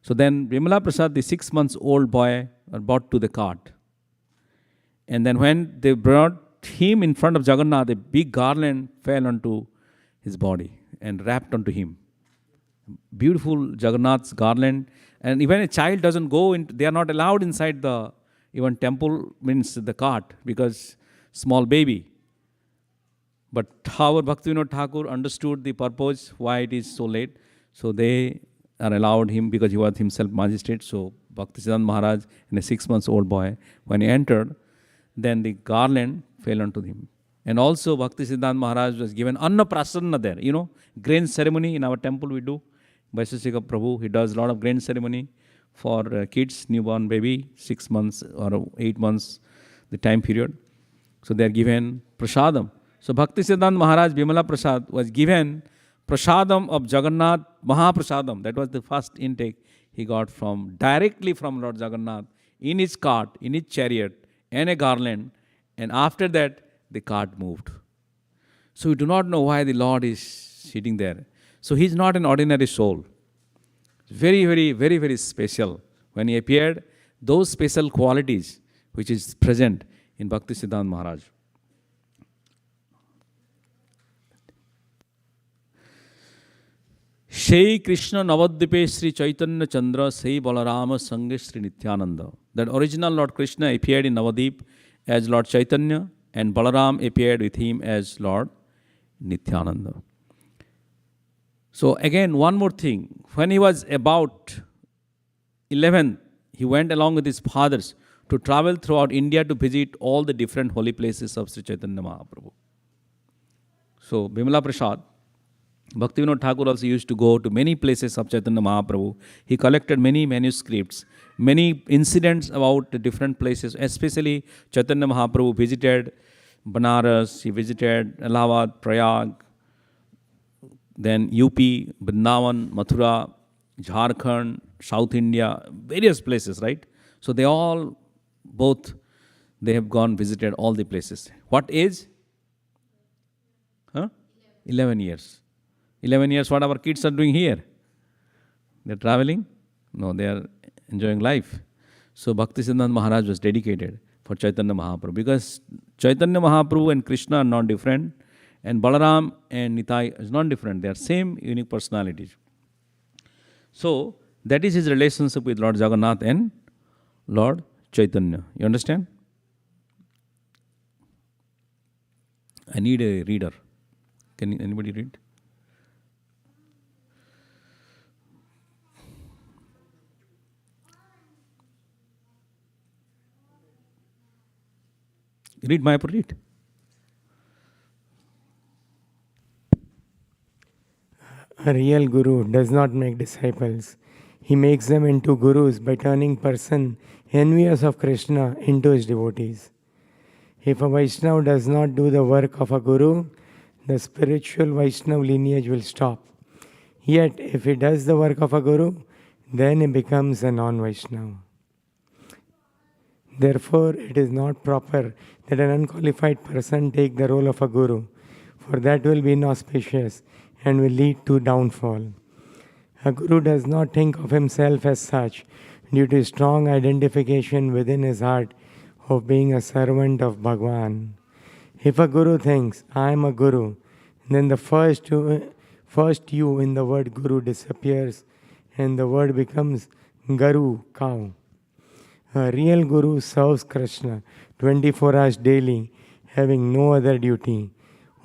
So then Bimala Prasad, the 6 months old boy, are brought to the cart. And then when they brought him in front of Jagannath, a big garland fell onto his body and wrapped onto him. Beautiful Jagannath's garland. And even a child doesn't go into, they are not allowed inside the even temple, means the cart, because small baby. But however, Bhaktivinoda Thakur understood the purpose, why it is so late. So they are allowed him because he was himself magistrate. So Bhaktisiddhanta Maharaj and a 6 months old boy, when he entered, then the garland fell onto him. And also Bhaktisiddhanta Maharaj was given Annaprasanna there. Grain ceremony in our temple we do. Vaisesika Prabhu, he does a lot of grain ceremony for kids, newborn baby, 6 months or 8 months, the time period. So they are given prasadam. So Bhaktisiddhanta Maharaj, Bimala Prasad, was given prasadam of Jagannath, Mahaprasadam. That was the first intake he got directly from Lord Jagannath in his cart, in his chariot, and a garland, and after that the cart moved. So we do not know why the Lord is sitting there. So he is not an ordinary soul. Very, very, very, very special. When he appeared, those special qualities which is present in Bhakti Siddhanta Maharaj. Shri Krishna Navadvipe Sri Chaitanya Chandra Sei Balarama Sange Sri Nityananda. That original Lord Krishna appeared in Navadvip as Lord Chaitanya, and Balaram appeared with him as Lord Nityananda. So again, one more thing. When he was about 11, he went along with his fathers to travel throughout India to visit all the different holy places of Sri Chaitanya Mahaprabhu. So Bimala Prasad, Bhaktivinoda Thakur also used to go to many places of Chaitanya Mahaprabhu. He collected many manuscripts, many incidents about the different places, especially Chaitanya Mahaprabhu visited Banaras, he visited Allahabad, Prayag, then UP, Vrindavan, Mathura, Jharkhand, South India, various places, right? So they all, both, they have gone, visited all the places. What age? 11 years. 11 years, what our kids are doing here? They're traveling? No, they are enjoying life. So Bhaktisiddhanta Maharaj was dedicated for Chaitanya Mahaprabhu, because Chaitanya Mahaprabhu and Krishna are not different, and Balaram and Nitai is not different. They are same unique personalities. So that is his relationship with Lord Jagannath and Lord Chaitanya. You understand? I need a reader. Can anybody read? Read Mayapur, read. A real guru does not make disciples. He makes them into gurus by turning person envious of Krishna into his devotees. If a Vaishnava does not do the work of a guru, the spiritual Vaishnava lineage will stop. Yet, if he does the work of a guru, then he becomes a non-Vaishnava. Therefore, it is not proper that an unqualified person take the role of a guru, for that will be inauspicious and will lead to downfall. A guru does not think of himself as such due to strong identification within his heart of being a servant of Bhagwan. If a guru thinks, I am a guru, then the first you in the word guru disappears and the word becomes garu, cow. A real guru serves Krishna 24 hours daily, having no other duty.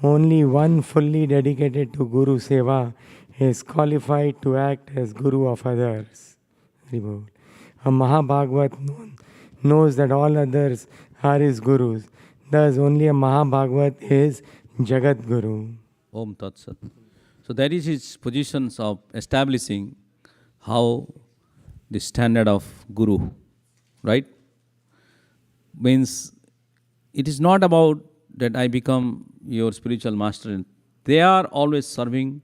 Only one fully dedicated to Guru Seva is qualified to act as Guru of others. A Mahabhagavat knows that all others are his Gurus. Thus, only a Mahabhagavat is Jagat Guru. Om Tat Sat. So that is his positions of establishing how the standard of Guru, right? Means it is not about that I become your spiritual master. They are always serving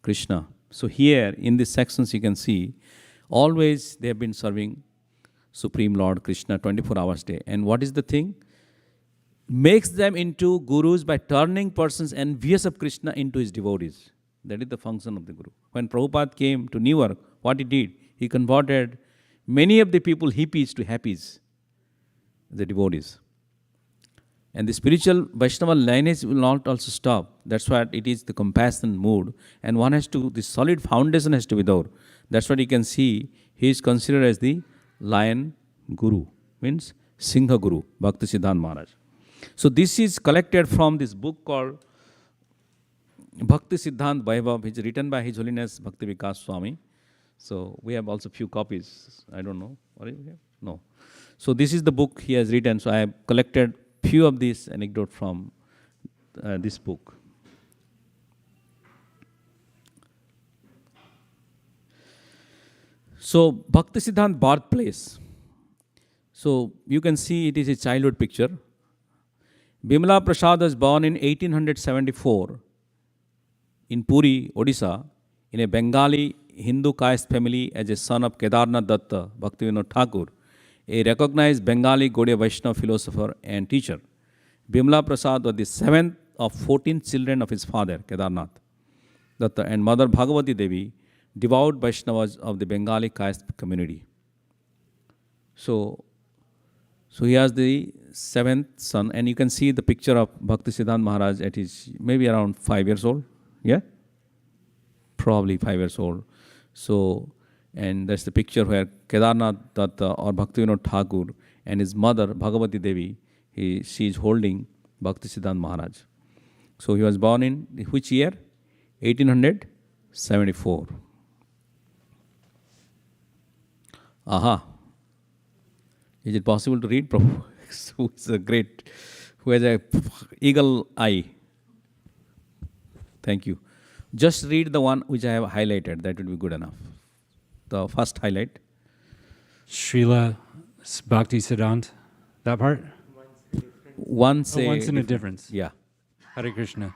Krishna. So here in these sections you can see, always they have been serving Supreme Lord Krishna 24 hours a day. And what is the thing? Makes them into gurus by turning persons envious of Krishna into his devotees. That is the function of the Guru. When Prabhupada came to Newark, what he did? He converted many of the people hippies to happies, the devotees. And the spiritual Vaishnava lineage will not also stop. That's why it is the compassion mood. And one has to, the solid foundation has to be there. That's what you can see. He is considered as the lion guru. Means Singha Guru, Bhakti Siddhanta Maharaj. So this is collected from this book called Bhakti Siddhanta Vaibhav, which is written by His Holiness Bhakti Vikas Swami. So we have also few copies. I don't know. What do you have? No. So this is the book he has written. So I have collected few of these anecdotes from this book. So Bhakti Siddhanta birthplace. So you can see it is a childhood picture. Bimala Prasad was born in 1874 in Puri, Odisha, in a Bengali Hindu caste family as a son of Kedarnath Datta, Bhaktivinoda Thakur, a recognized Bengali Gaudiya Vaishnava philosopher and teacher. Bimla Prasad was the seventh of 14 children of his father, Kedarnath Datta, and mother Bhagavati Devi, devout Vaishnavas of the Bengali caste community. So he has the seventh son, and you can see the picture of Bhakti Siddhanta Maharaj at his maybe around 5 years old. Yeah? Probably 5 years old. So, and that's the picture where Kedarnath Datta or Bhaktivinoda Thakur and his mother Bhagavati Devi, she is holding Bhakti Siddhanta Maharaj. So he was born in which year? 1874. Aha. Is it possible to read, Prabhu? Who is a great, who has a eagle eye? Thank you. Just read the one which I have highlighted. That would be good enough. The first highlight. Srila Bhakti Siddhanta, that part? Once once in a difference. Yeah. Hare Krishna.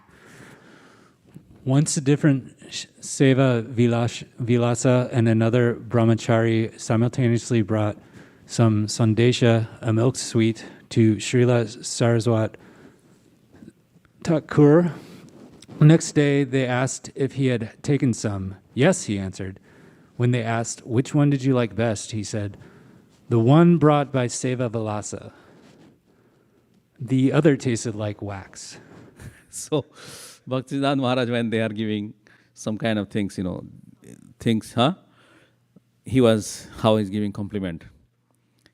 Once a different Seva Vilasa and another brahmachari simultaneously brought some sandesha, a milk sweet, to Srila Saraswat Thakur. Next day, they asked if he had taken some. Yes, he answered. When they asked, which one did you like best, he said, the one brought by Seva Vilasa. The other tasted like wax. So, Bhaktisiddhanta Maharaj, when they are giving some kind of things, how he's giving compliment.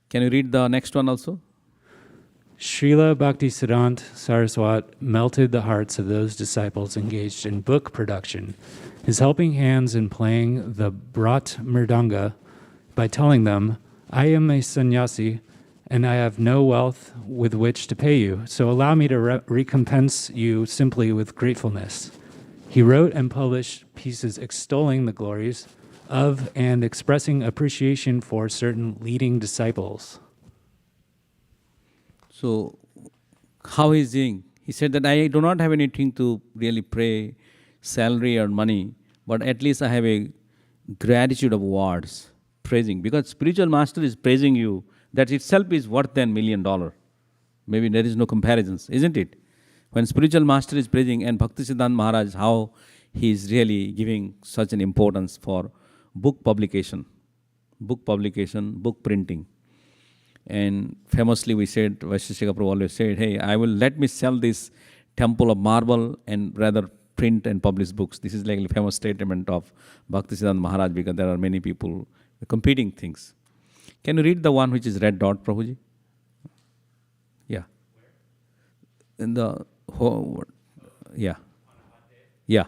Can you read the next one also? Srila Bhaktisiddhanta Saraswat melted the hearts of those disciples engaged in book production, his helping hands in playing the Brat Mridanga, by telling them, I am a sannyasi, and I have no wealth with which to pay you, so allow me to recompense you simply with gratefulness. He wrote and published pieces extolling the glories of and expressing appreciation for certain leading disciples. So, how he's doing? He said that I do not have anything to really pray, salary or money, but at least I have a gratitude of words, praising. Because spiritual master is praising you, that itself is worth $1 million. Maybe there is no comparisons, isn't it? When spiritual master is praising, and Bhaktisiddhanta Maharaj, how he is really giving such an importance for book publication, book printing. And famously we said, Vaisheshika Prabhu always said, hey, let me sell this temple of marble and rather print and publish books. This is like a famous statement of Bhaktisiddhanta Maharaj, because there are many people competing things. Can you read the one which is red dot, Prabhuji? Yeah. In the whole, yeah. Yeah.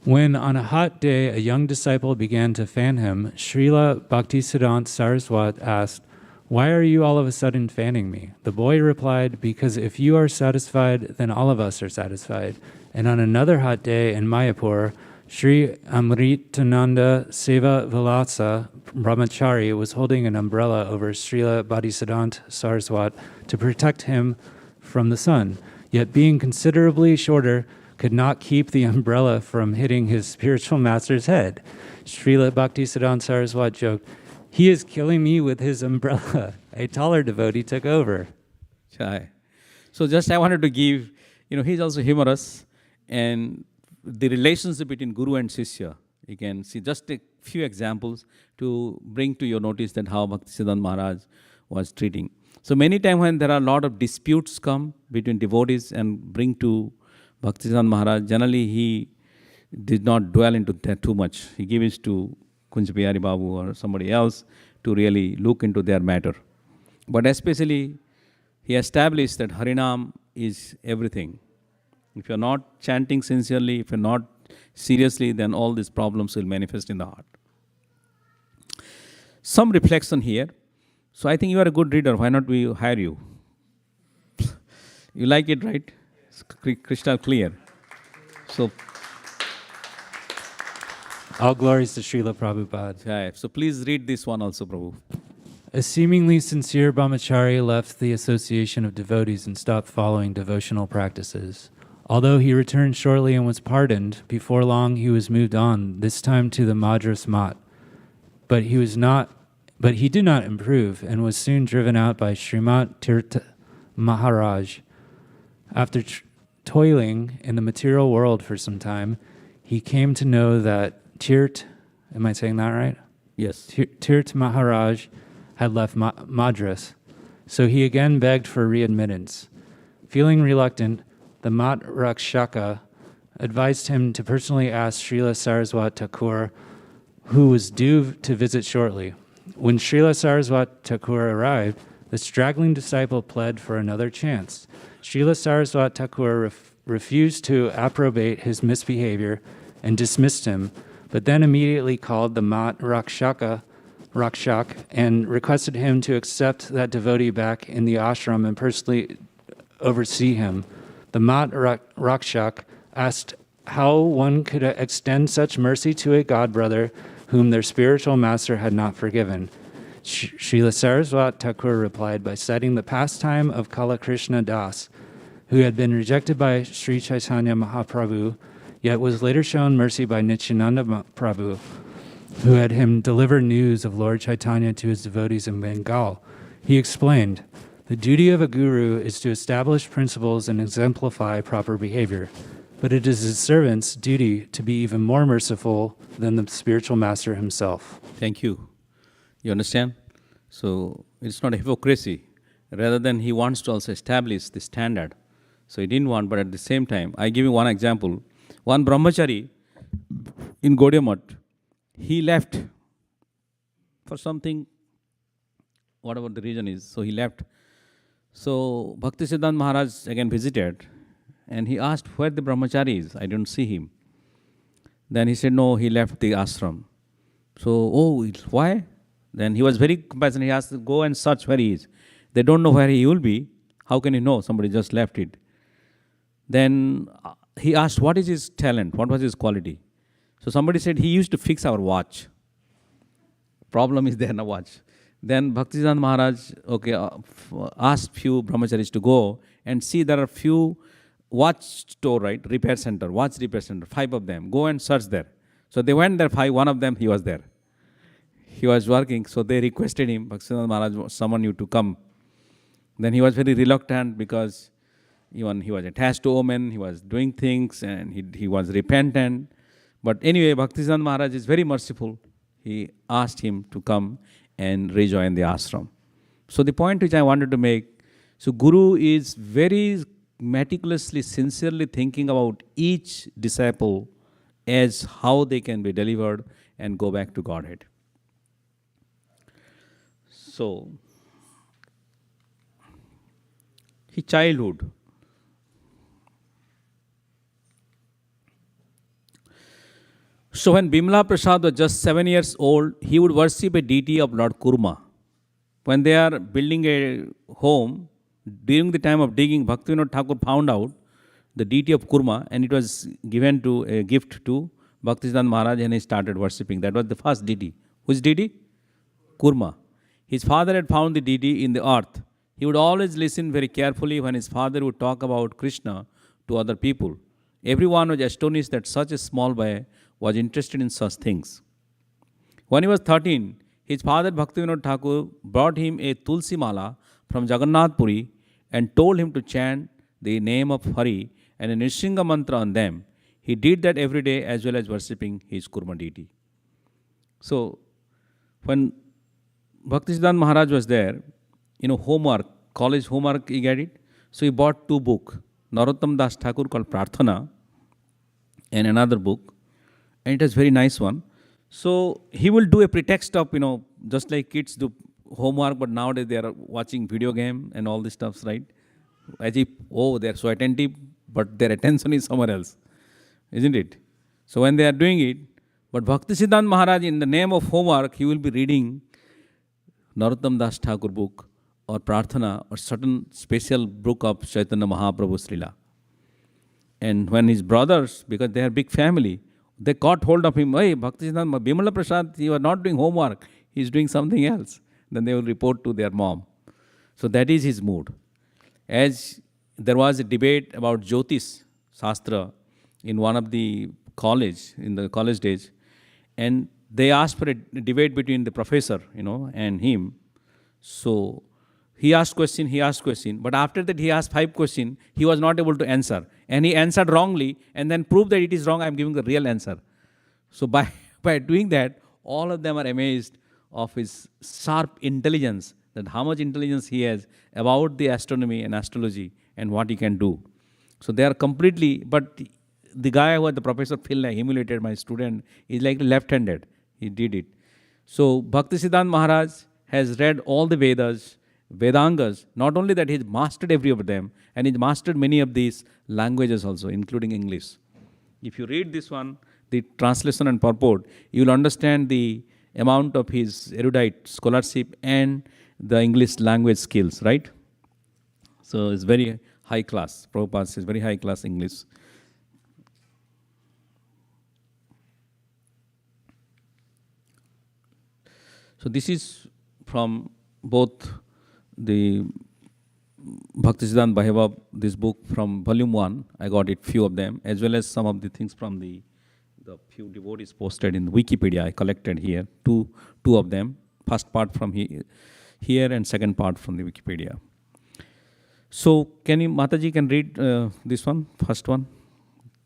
When on a hot day a young disciple began to fan him, Srila Bhaktisiddhanta Saraswat asked, why are you all of a sudden fanning me? The boy replied, because if you are satisfied, then all of us are satisfied. And on another hot day in Mayapur, Sri Amritananda Seva Vilasa Brahmachari was holding an umbrella over Srila Bhaktisiddhanta Saraswat to protect him from the sun, yet being considerably shorter, could not keep the umbrella from hitting his spiritual master's head. Srila Bhaktisiddhanta Saraswat joked, he is killing me with his umbrella. A taller devotee took over. Chai. So just I wanted to give, he's also humorous, and the relationship between Guru and Shishya, you can see just a few examples to bring to your notice that how Bhaktisiddhanta Maharaj was treating. So many times when there are a lot of disputes come between devotees and bring to Bhaktisiddhanta Maharaj, generally he did not dwell into that too much. He gives to Kunj Bihari Babu or somebody else to really look into their matter. But especially he established that Harinam is everything. If you're not chanting sincerely, if you're not seriously, then all these problems will manifest in the heart. Some reflection here. So I think you are a good reader. Why not we hire you? You like it, right? It's crystal clear. So, All glories to Srila Prabhupada. yeah, so please read this one also, Prabhu. A seemingly sincere brahmachari left the association of devotees and stopped following devotional practices. Although he returned shortly and was pardoned, before long he was moved on, this time to the Madras Mat. But But he did not improve and was soon driven out by Srimat Tirtha Maharaj. After toiling in the material world for some time, he came to know that am I saying that right? Yes. Tirtha Maharaj had left Madras, so he again begged for readmittance. Feeling reluctant, the Mat Rakshaka advised him to personally ask Srila Saraswat Thakur, who was due to visit shortly. When Srila Saraswat Thakur arrived, the straggling disciple pled for another chance. Srila Saraswat Thakur refused to approbate his misbehavior and dismissed him, but then immediately called the Mat Rakshak and requested him to accept that devotee back in the ashram and personally oversee him. The Mat Rakshak asked how one could extend such mercy to a godbrother whom their spiritual master had not forgiven. Srila Saraswat Thakur replied by citing the pastime of Kala Krishna Das, who had been rejected by Sri Chaitanya Mahaprabhu, yet was later shown mercy by Nityananda Prabhu, who had him deliver news of Lord Chaitanya to his devotees in Bengal. He explained, "The duty of a guru is to establish principles and exemplify proper behavior, but it is his servant's duty to be even more merciful than the spiritual master himself." Thank you. You understand? So it's not hypocrisy. Rather than he wants to also establish the standard. So he didn't want, but at the same time, I give you one example. One brahmachari in Gaudiya Math, he left for something, whatever the reason is, so he left. So Bhakti Siddhanta Maharaj again visited and he asked where the brahmachari is. I don't see him. Then he said, no, he left the ashram. So, why? Then he was very compassionate. He asked, go and search where he is. They don't know where he will be. How can you know? Somebody just left it. Then he asked, what is his talent? What was his quality? So somebody said, he used to fix our watch. Problem is there in a watch. Then Bhaktisiddhanta Maharaj asked few brahmacharis to go and see there are few watch store, right? Repair center, watch repair center, 5 of them. Go and search there. So they went there, 5, one of them, he was there. He was working, so they requested him, Bhaktisiddhanta Maharaj, someone you to come. Then he was very reluctant because even he was attached to women, he was doing things and he was repentant. But anyway, Bhaktisiddhanta Maharaj is very merciful. He asked him to come and rejoin the ashram. So the point which I wanted to make, so Guru is very meticulously, sincerely thinking about each disciple as how they can be delivered and go back to Godhead. So, his childhood. So when Bimla Prasad was just 7 years old, he would worship a deity of Lord Kurma. When they are building a home, during the time of digging, Bhaktivinoda Thakur found out the deity of Kurma and it was given to a gift to Bhaktisiddhanta Maharaj and he started worshipping. That was the first deity. Which deity? Kurma. His father had found the deity in the earth. He would always listen very carefully when his father would talk about Krishna to other people. Everyone was astonished that such a small boy was interested in such things. When he was 13, his father Bhaktivinoda Thakur brought him a Tulsi Mala from Jagannath Puri and told him to chant the name of Hari and a Nrsimha mantra on them. He did that every day as well as worshipping his Kurma deity. So, when Bhaktisiddhanta Maharaj was there, homework, college homework he got it. So he bought 2 books, Narottam Das Thakur called Prarthana and another book. And it was very nice one. So he will do a pretext of, just like kids do homework, but nowadays they are watching video game and all these stuffs, right? As if, they're so attentive, but their attention is somewhere else. Isn't it? So when they are doing it, but Bhaktisiddhanta Maharaj, in the name of homework, he will be reading Narottam Das Thakur book or Prarthana or certain special book of Chaitanya Mahaprabhu's Leela. And when his brothers, because they are big family, they caught hold of him, hey, Bhaktisiddhanta, Bimala Prasad, you are not doing homework, he is doing something else. Then they will report to their mom. So that is his mood. As there was a debate about Jyotish Shastra in one of the college, in the college days, and they asked for a debate between the professor, and him. So he asked question, but after that he asked 5 questions, he was not able to answer. And he answered wrongly and then proved that it is wrong, I am giving the real answer. So by, by doing that, all of them are amazed of his sharp intelligence, that how much intelligence he has about the astronomy and astrology and what he can do. So they are completely, but the guy who the professor feel like humiliated my student is like left-handed. He did it. So Bhaktisiddhanta Maharaj has read all the Vedas, Vedangas, not only that he's mastered every of them, and he's mastered many of these languages also, including English. If you read this one, the translation and purport, you will understand the amount of his erudite scholarship and the English language skills, right? So it's very high class. Prabhupada says very high class English. So this is from both the Bhaktisiddhanta Bhaiva, this book from volume 1, I got it, few of them, as well as some of the things from the few devotees posted in Wikipedia. I collected here, two of them. First part from here and second part from the Wikipedia. So can you, Mataji, can read this one, first one?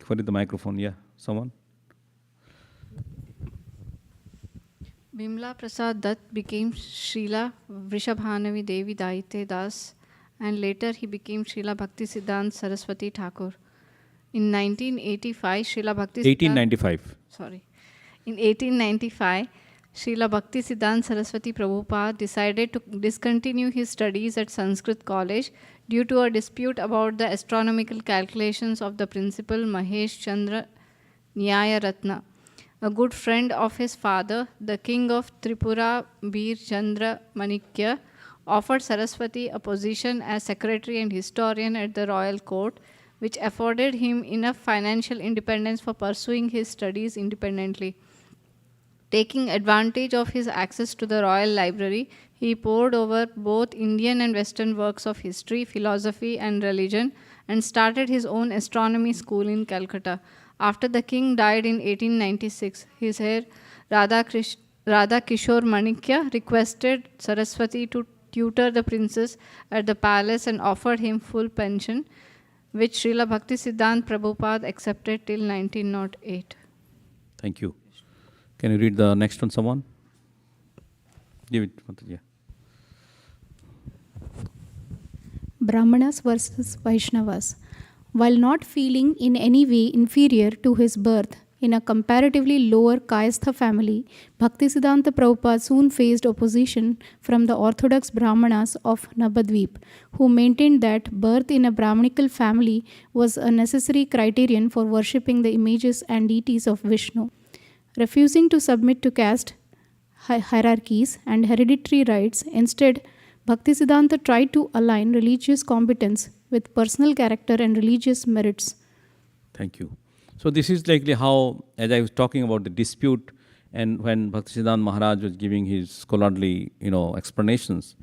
For the microphone, yeah, someone? Bimla Prasad Dutt became Srila Vrishabhanavi Devi Daite Das, and later he became Srila Bhaktisiddhanta Saraswati Thakur. In 1985, Srila Bhaktisiddhanta... 1895. Sorry. In 1895, Srila Bhaktisiddhanta Saraswati Prabhupada decided to discontinue his studies at Sanskrit College due to a dispute about the astronomical calculations of the principal Mahesh Chandra Nyaya Ratna. A good friend of his father, the king of Tripura, Bir Chandra Manikya, offered Saraswati a position as secretary and historian at the royal court, which afforded him enough financial independence for pursuing his studies independently. Taking advantage of his access to the royal library, he pored over both Indian and Western works of history, philosophy, and religion, and started his own astronomy school in Calcutta. After the king died in 1896, his heir Radha Kishore Manikya requested Saraswati to tutor the princess at the palace and offered him full pension, which Srila Bhaktisiddhanta Prabhupada accepted till 1908. Thank you. Can you read the next one, someone? Give it, yeah. Brahmanas versus Vaishnavas. While not feeling in any way inferior to his birth in a comparatively lower Kayastha family, Bhaktisiddhanta Prabhupada soon faced opposition from the orthodox Brahmanas of Nabadvip, who maintained that birth in a Brahmanical family was a necessary criterion for worshipping the images and deities of Vishnu. Refusing to submit to caste hierarchies and hereditary rights, instead, Bhaktisiddhanta tried to align religious competence with personal character and religious merits. Thank you. So this is likely how, as I was talking about the dispute, and when Bhaktisiddhanta Maharaj was giving his scholarly, explanations,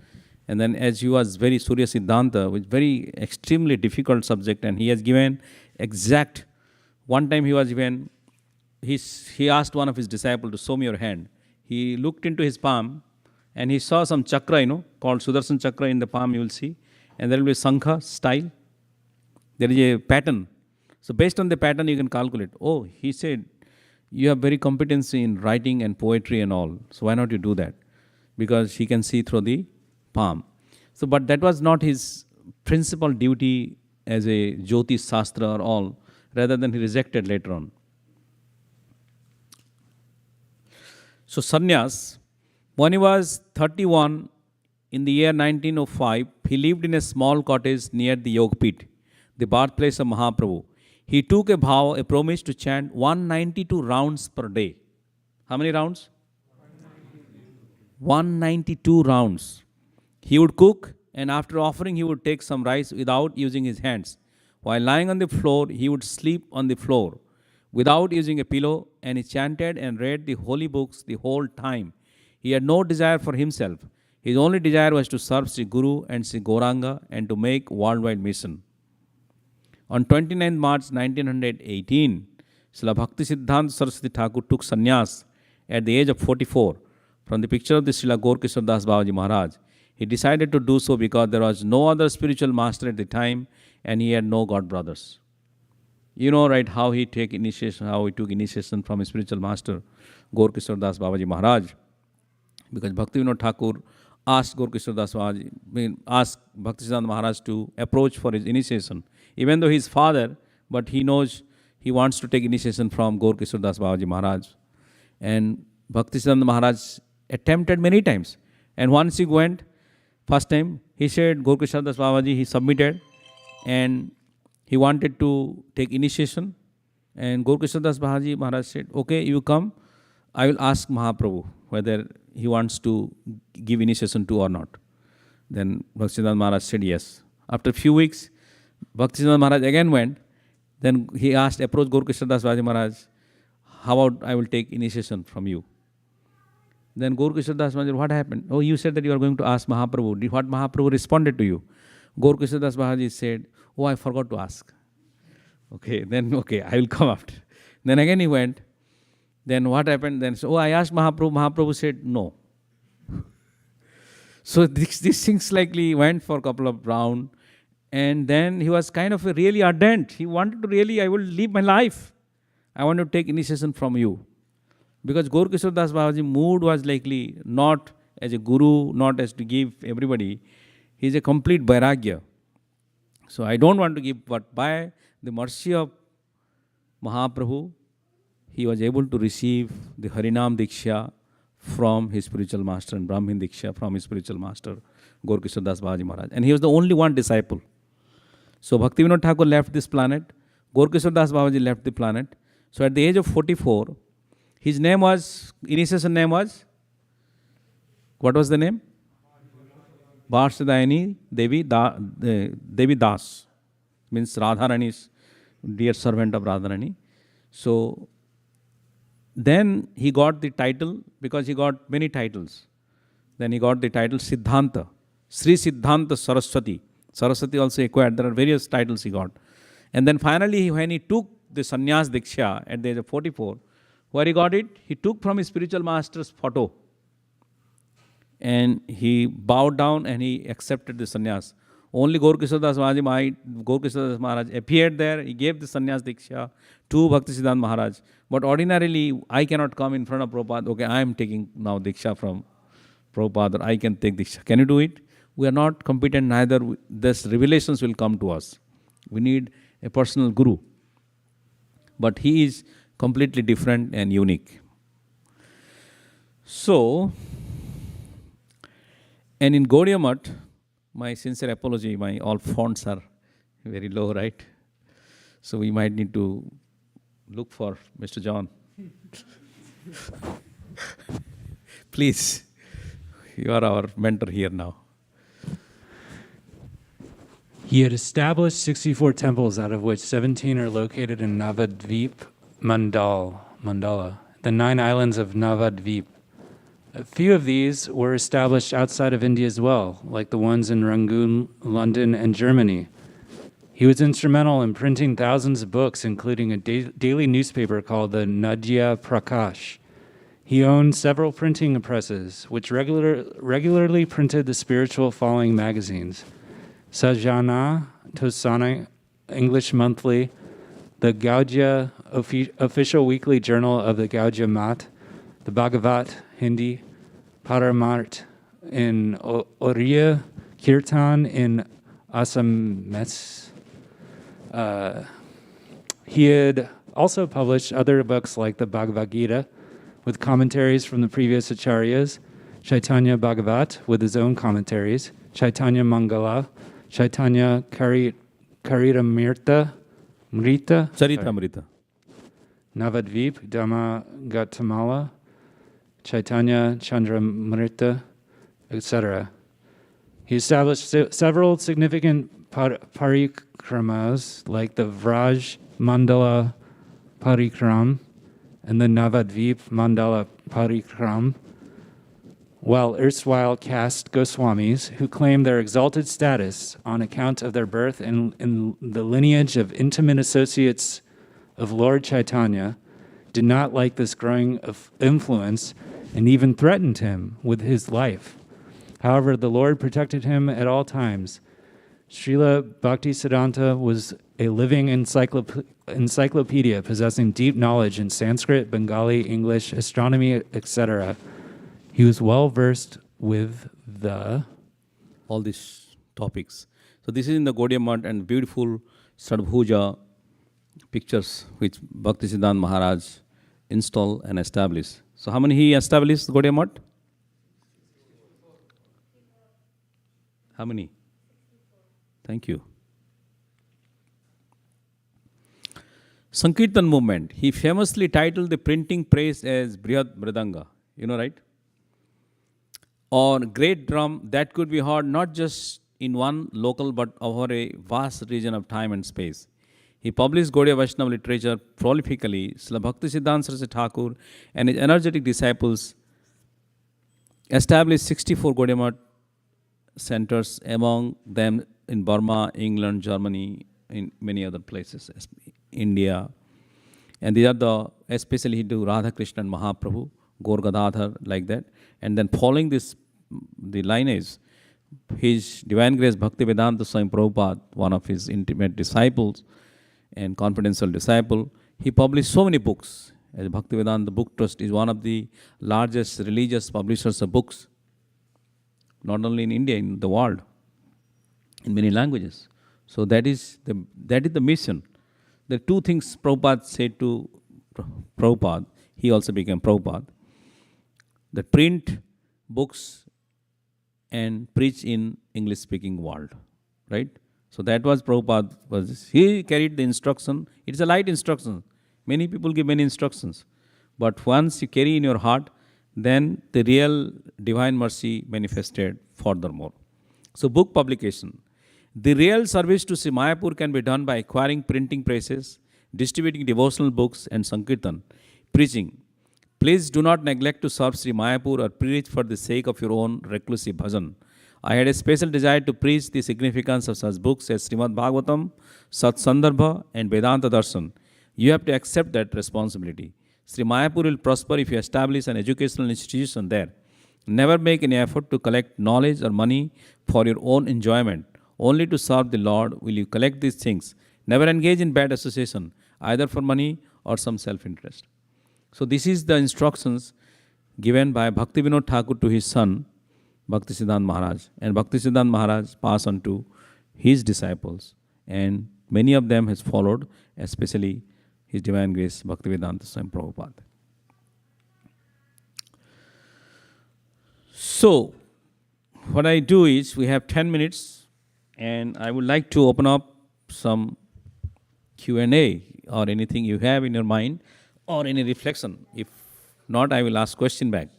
and then as he was very Surya Siddhanta, which very extremely difficult subject, and he has given exact. One time he was given, he asked one of his disciples to show me your hand. He looked into his palm, and he saw some chakra, called Sudarshan chakra in the palm. You will see, and there will be Sankha style. There is a pattern. So based on the pattern, you can calculate. Oh, he said, you have very competency in writing and poetry and all. So why not you do that? Because he can see through the palm. So, but that was not his principal duty as a Jyotish Shastra or all. Rather than he rejected later on. So sannyas, when he was 31 in the year 1905, he lived in a small cottage near the Yogpit, the birthplace of Mahaprabhu. He took a vow, a promise to chant 192 rounds per day. How many rounds? 192 rounds. He would cook, and after offering, he would take some rice without using his hands. While lying on the floor, he would sleep on the floor without using a pillow, and he chanted and read the holy books the whole time. He had no desire for himself. His only desire was to serve Sri Guru and Sri Gauranga and to make worldwide mission. On 29 March 1918, Srila Bhaktisiddhanta Saraswati Thakur took sannyas at the age of 44, from the picture of the Srila Gaur Kishore Das Babaji Maharaj, he decided to do so because there was no other spiritual master at the time and he had no god brothers. You know, right, how he took initiation from his spiritual master, Gaur Kishore Das Babaji Maharaj. Because Bhaktivinoda Thakur asked Gaur Kishore Das Babaji, asked Bhaktisiddhanta Maharaj to approach for his initiation. Even though he is father, but he knows he wants to take initiation from Gaur Kishore Das Babaji Maharaj. And Bhaktisiddhanta Maharaj attempted many times. And once he went, first time, he said, Gaur Kishore Das Babaji, he submitted and he wanted to take initiation. And Gaur Kishore Das Babaji Maharaj said, okay, you come, I will ask Mahaprabhu whether he wants to give initiation to or not. Then Bhaktisiddhanta Maharaj said yes. After a few weeks, Bhaktisiddhanta Maharaj again went. Then he approached Gaur Kishore Das Babaji Maharaj, how about I will take initiation from you? Then Gaur Kishore Das Babaji, what happened? Oh, you said that you are going to ask Mahaprabhu. What Mahaprabhu responded to you? Gaur Kishore Das Babaji said, oh, I forgot to ask. Okay, I will come after. Then again he went. Then what happened? Then, I asked Mahaprabhu. Mahaprabhu said, no. So these things likely went for a couple of rounds. And then he was kind of really ardent. He wanted to really, I will live my life. I want to take initiation from you. Because Gaur Kishore Das Babaji's mood was likely not as a guru, not as to give everybody. He is a complete vairagya. So I don't want to give, but by the mercy of Mahaprabhu, he was able to receive the Harinam Diksha from his spiritual master and Brahmin Diksha from his spiritual master, Gaur Kishore Das Babaji Maharaj. And he was the only one disciple. So Bhaktivinoda Thakur left this planet, Gaur Kishore Das Babaji left the planet. So at the age of 44, his initiation name was, what was the name? Bharshadayani Devi Das, means Radharani's dear servant of Radharani. So then he got the title, because he got many titles. Then he got the title Siddhanta, Sri Siddhanta Saraswati. Saraswati also acquired, there are various titles he got. And then finally, when he took the sannyas diksha at the age of 44, where he got it? He took from his spiritual master's photo. And he bowed down and he accepted the sannyas. Only Gaur Kishore Das Maharaj appeared there. He gave the sannyas diksha to Bhaktisiddhanta Maharaj. But ordinarily, I cannot come in front of Prabhupada. Okay, I am taking now diksha from Prabhupada. I can take diksha. Can you do it? We are not competent, neither. These revelations will come to us. We need a personal guru. But he is completely different and unique. So, and in Gaudiya Math, my sincere apology, my all fonts are very low, right? So we might need to look for Mr. John. Please, you are our mentor here now. He had established 64 temples, out of which 17 are located in Navadvip Mandala, the 9 islands of Navadvip. A few of these were established outside of India as well, like the ones in Rangoon, London, and Germany. He was instrumental in printing thousands of books, including a daily newspaper called the Nadya Prakash. He owned several printing presses, which regularly printed the spiritual following magazines: Sajjana Tosana, English Monthly, the Gaudiya Official Weekly Journal of the Gaudiya Math, the Bhagavat, Hindi, Paramart in Oriya, Kirtan in Assamese. He had also published other books like the Bhagavad Gita with commentaries from the previous acharyas, Chaitanya Bhagavat with his own commentaries, Chaitanya Mangala, Chaitanya Charitamrita, Navadvip, Dhamma Gatamala, Chaitanya Chandramrita, etc. He established several significant parikramas like the Vraj Mandala Parikram and the Navadvip Mandala Parikram, while erstwhile caste Goswamis, who claim their exalted status on account of their birth in the lineage of intimate associates of Lord Chaitanya, did not like this growing of influence and even threatened him with his life. However, the Lord protected him at all times. Srila Bhaktisiddhanta was a living encyclopedia possessing deep knowledge in Sanskrit, Bengali, English, astronomy, etc. He was well versed with all these topics. So this is in the Gaudiya Math and beautiful Sadbhuja pictures which Bhaktisiddhanta Maharaj installed and established. So how many he established Gaudiya Math? How many? Thank you. Sankirtan movement. He famously titled the printing press as Brihad Mridanga. You know, right? Or great drum that could be heard not just in one local but over a vast region of time and space. He published Gaudiya Vaishnava literature prolifically. Srila Bhaktisiddhanta Saraswati Thakur and his energetic disciples established 64 Gaudiya Math centers, among them in Burma, England, Germany, in many other places, India. And these are the, especially he do Radha Krishna and Mahaprabhu, Gaur Gadadhar, like that. And then following this, the lineage, his Divine Grace Bhaktivedanta Swami Prabhupada, one of his intimate disciples and confidential disciple, he published so many books. As Bhaktivedanta Book Trust is one of the largest religious publishers of books, not only in India, in the world, in many languages. So that is the mission. The two things Prabhupada said to Prabhupada, he also became Prabhupada. The print books and preach in English-speaking world, right? So that was Prabhupada. He carried the instruction. It's a light instruction. Many people give many instructions. But once you carry in your heart, then the real divine mercy manifested furthermore. So book publication. The real service to Sri Mayapur can be done by acquiring printing presses, distributing devotional books and Sankirtan, preaching. Please do not neglect to serve Sri Mayapur or preach for the sake of your own reclusive bhajan. I had a special desire to preach the significance of such books as Srimad Bhagavatam, Sat Sandarbha and Vedanta Darshan. You have to accept that responsibility. Sri Mayapur will prosper if you establish an educational institution there. Never make any effort to collect knowledge or money for your own enjoyment. Only to serve the Lord will you collect these things. Never engage in bad association, either for money or some self-interest. So this is the instructions given by Bhaktivinoda Thakur to his son, Bhaktisiddhanta Maharaj. And Bhaktisiddhanta Maharaj passed on to his disciples. And many of them has followed, especially His Divine Grace Bhaktivedanta Swami Prabhupada. So, what I do is, we have 10 minutes, and I would like to open up some Q&A or anything you have in your mind, or any reflection. If not, I will ask question back.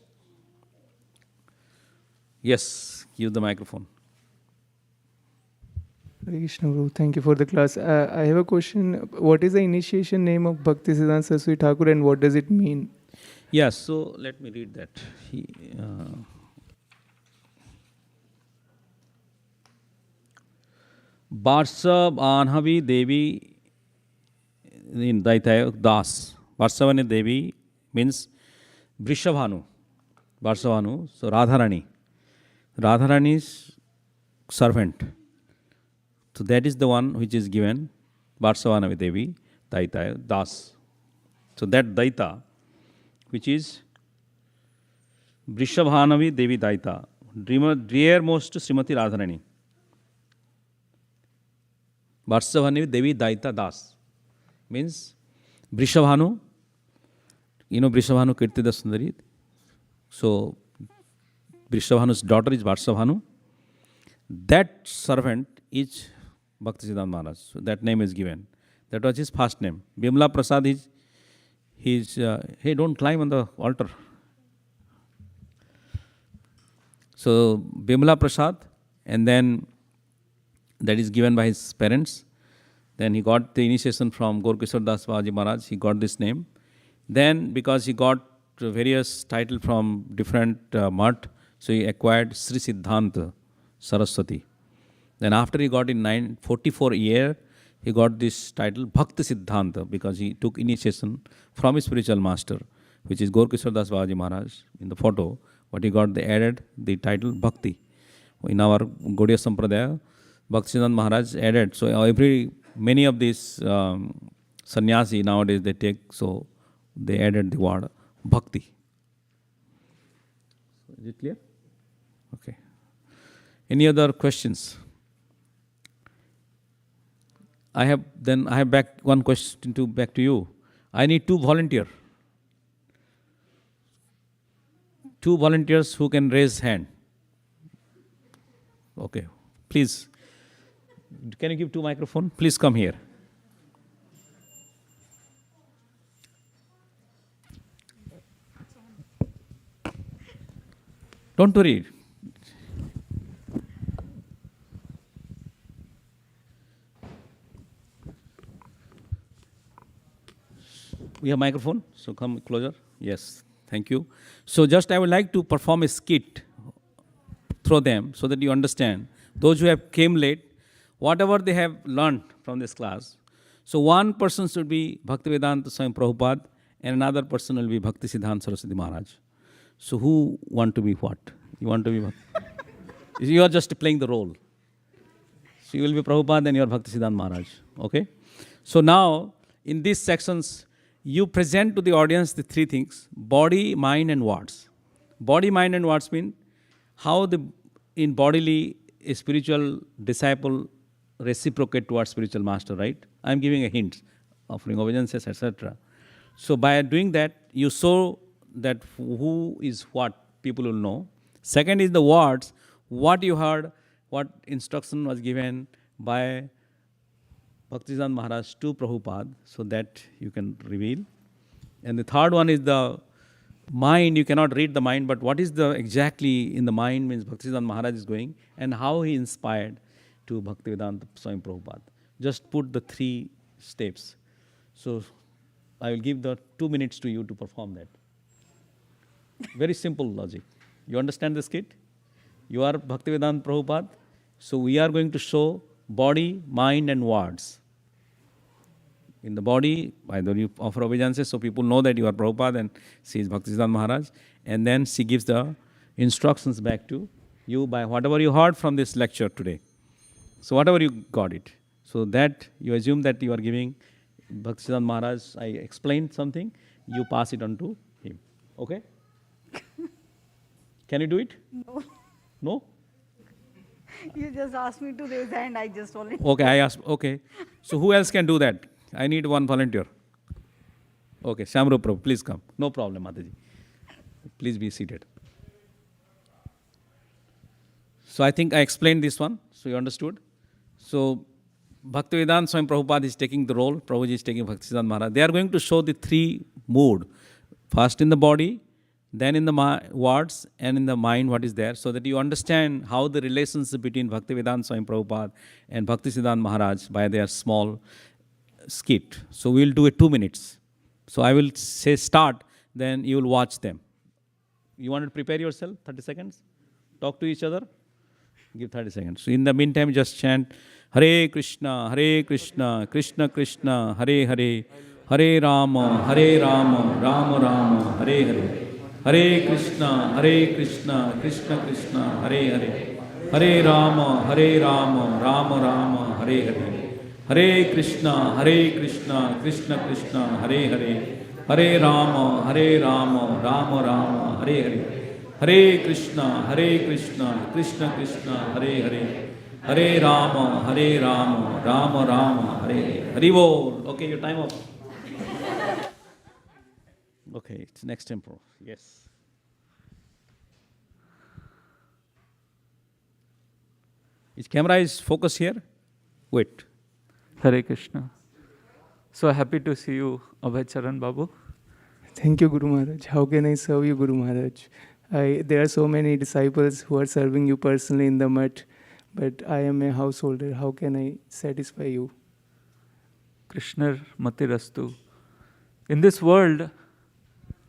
Yes, use the microphone. Hare Krishna, Prabhu. Thank you for the class. I have a question. What is the initiation name of Bhaktisiddhanta Saraswati Thakur and what does it mean? Yes, so let me read that. Varsabhanhavi Devi in Daitaya Das. Varsavani Devi means Vrishabhanu. Varsavhanu, so Radharani. Radharani's servant. So that is the one which is given, Varsavhanavi Devi, Daitaya Das. So that Daita, which is Vrishabhanavi Devi Daita, dearmost Srimati Radharani. Varsavhanavi Devi Daita Das means Vrishabhanu. You know Vrishabhanu Kirtida Sundari. So Vrishabhanu's daughter is Varsavhanu. That servant is Bhaktisiddhanta Maharaj. So that name is given. That was his first name. Bimla Prasad is his, hey, don't climb on the altar. So Bimla Prasad, and then that is given by his parents. Then he got the initiation from Gaur Kishore Das Babaji Maharaj. He got this name. Then because he got various titles from different math, so he acquired Sri Siddhanta Saraswati. Then after he got in 944 year, he got this title Bhakti Siddhanta because he took initiation from his spiritual master, which is Gorkishore Das Babaji Maharaj in the photo. But he got added the title Bhakti. In our Gaudiya Sampradaya, Bhaktisiddhanta Maharaj added. So many of these sannyasi nowadays they take, so they added the word Bhakti. Is it clear? Okay. Any other questions? I have back one question back to you. I need two volunteers. Two volunteers who can raise hand. Okay, please. Can you give two microphones? Please come here. Don't worry. We have microphone, so come closer. Yes, thank you. So just I would like to perform a skit through them so that you understand. Those who have came late, whatever they have learned from this class. So one person should be Bhaktivedanta Swami Prabhupada and another person will be Bhakti Siddhanta Saraswati Maharaj. So who want to be what? You want to be what? You are just playing the role. So you will be Prabhupada and you are Bhakti Siddhanta Maharaj. Okay? So now, in these sections, you present to the audience the three things: body, mind, and words. Body, mind, and words mean how in bodily a spiritual disciple reciprocate towards spiritual master, right? I am giving a hint, offering obeisances, etc. So by doing that, you show that who is what, people will know. Second is the words, what you heard, what instruction was given by Bhaktisiddhanta Maharaj to Prabhupada, so that you can reveal. And the third one is the mind. You cannot read the mind, but what is the exactly in the mind means Bhaktisiddhanta Maharaj is going, and how he inspired to Bhaktivedanta Swami Prabhupada. Just put the three steps. So I will give the 2 minutes to you to perform that. Very simple logic. You understand the skit? You are Bhaktivedanta Prabhupada. So we are going to show body, mind, and words. In the body, either you offer obeisances so people know that you are Prabhupada and she is Bhaktisiddhanta Maharaj. And then she gives the instructions back to you by whatever you heard from this lecture today. So whatever you got it. So that you assume that you are giving Bhaktisiddhanta Maharaj, I explained something, you pass it on to him. Okay? Can you do it? No. No? You just asked me to raise hand, I just only... Okay, I asked, okay. So who else can do that? I need one volunteer. Okay, Shamru Prabhu, please come. No problem, Mataji. Please be seated. So I think I explained this one, so you understood. So Bhaktivedanta Swami Prabhupada is taking the role, Prabhuji is taking Bhaktisiddhanta Maharaj. They are going to show the three mood. First in the body, then in the words, and in the mind what is there, so that you understand how the relationship between Bhaktivedanta Swami Prabhupada and Bhaktisiddhanta Maharaj by their small skit. So we will do it 2 minutes. So I will say start, then you will watch them. You want to prepare yourself, 30 seconds? Talk to each other? Give 30 seconds. So in the meantime, just chant Hare Krishna, Krishna Krishna, Hare Hare, Hare Rama, Rama Rama, Hare Hare. Hare Krishna, Krishna Krishna, Hare Hare. Hare Rama, Rama Rama, Hare Hare. Hare Krishna, Krishna Krishna, Hare Hare. Hare Rama, Rama Rama, Hare Hare. Hare Krishna, Krishna Krishna, Hare Hare. Hare Rama, Rama Rama, Hare Hare. Hari Bol. Okay, your time up. Okay, it's next tempo. Yes. Is camera is focused here? Wait. Hare Krishna. So happy to see you, Abhay Charan Babu. Thank you, Guru Maharaj. How can I serve you, Guru Maharaj? There are so many disciples who are serving you personally in the mutt, but I am a householder. How can I satisfy you? Krishna Matirastu. In this world,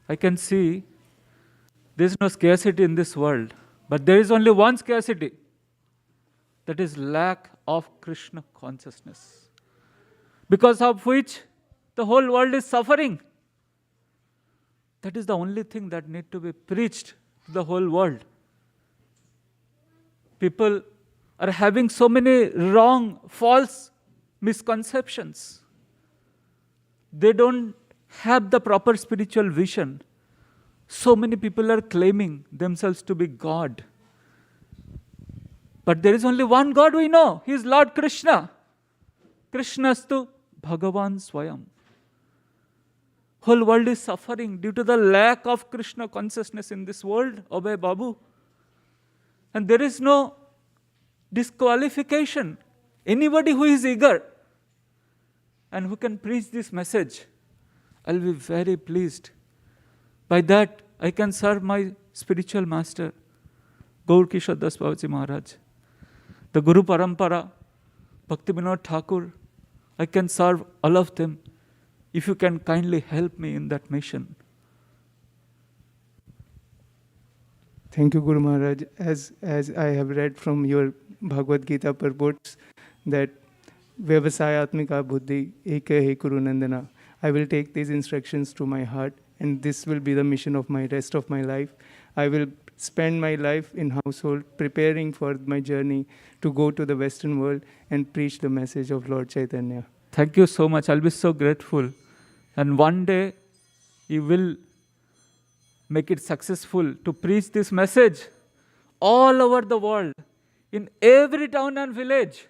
I can see there is no scarcity in this world, but there is only one scarcity. That is lack of Krishna consciousness. because of which the whole world is suffering. That is the only thing that needs to be preached to the whole world. People are having so many wrong, false misconceptions. They don't have the proper spiritual vision. So many people are claiming themselves to be God. But there is only one God we know. He is Lord Krishna. Krishnastu Bhagavan Swayam. Whole world is suffering due to the lack of Krishna consciousness in this world, Abhay Babu. And there is no disqualification. Anybody who is eager and who can preach this message, I'll be very pleased. By that, I can serve my spiritual master, Gaur Kishore Das Babaji Maharaj, the Guru Parampara, Bhakti Vinod Thakur. I can serve all of them if you can kindly help me in that mission. Thank you, Guru Maharaj. As I have read from your Bhagavad Gita purports that Vyavasayatmika Buddhi Eke He Kuru Nandana. I will take these instructions to my heart, and this will be the mission of my rest of my life. I will spend my life in household preparing for my journey to go to the Western world and preach the message of Lord Chaitanya. Thank you so much. I'll be so grateful. And one day, you will make it successful to preach this message all over the world, in every town and village.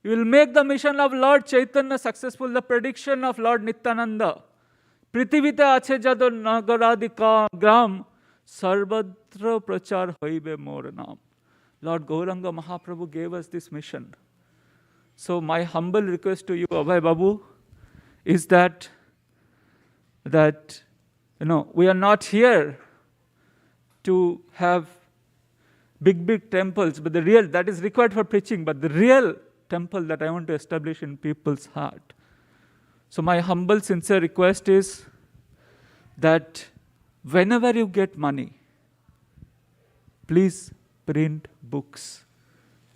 You will make the mission of Lord Chaitanya successful, the prediction of Lord Nityananda. Prithivite ache jado nagaradi gram, sarvatra prachar hoibe mor naam. Lord Gauranga Mahaprabhu gave us this mission. So my humble request to you, Abhay Babu, is that we are not here to have big temples, but the real, that is required for preaching, but the real temple that I want to establish in people's heart. So my humble, sincere request is that whenever you get money, please print books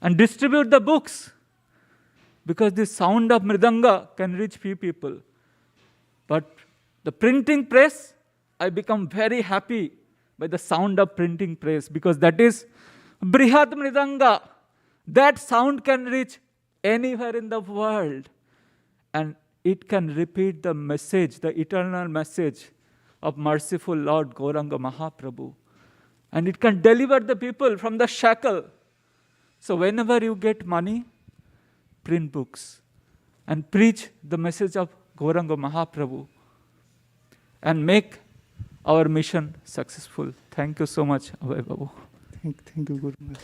and distribute the books, because the sound of mridanga can reach few people. But the printing press, I become very happy by the sound of printing press, because that is Brihat Mridanga. That sound can reach anywhere in the world, and it can repeat the message, the eternal message of merciful Lord Gauranga Mahaprabhu, and it can deliver the people from the shackle. So whenever you get money, print books and preach the message of Gauranga Mahaprabhu and make our mission successful. Thank you so much, Abhay Babu. Thank you, Guru Maharaj.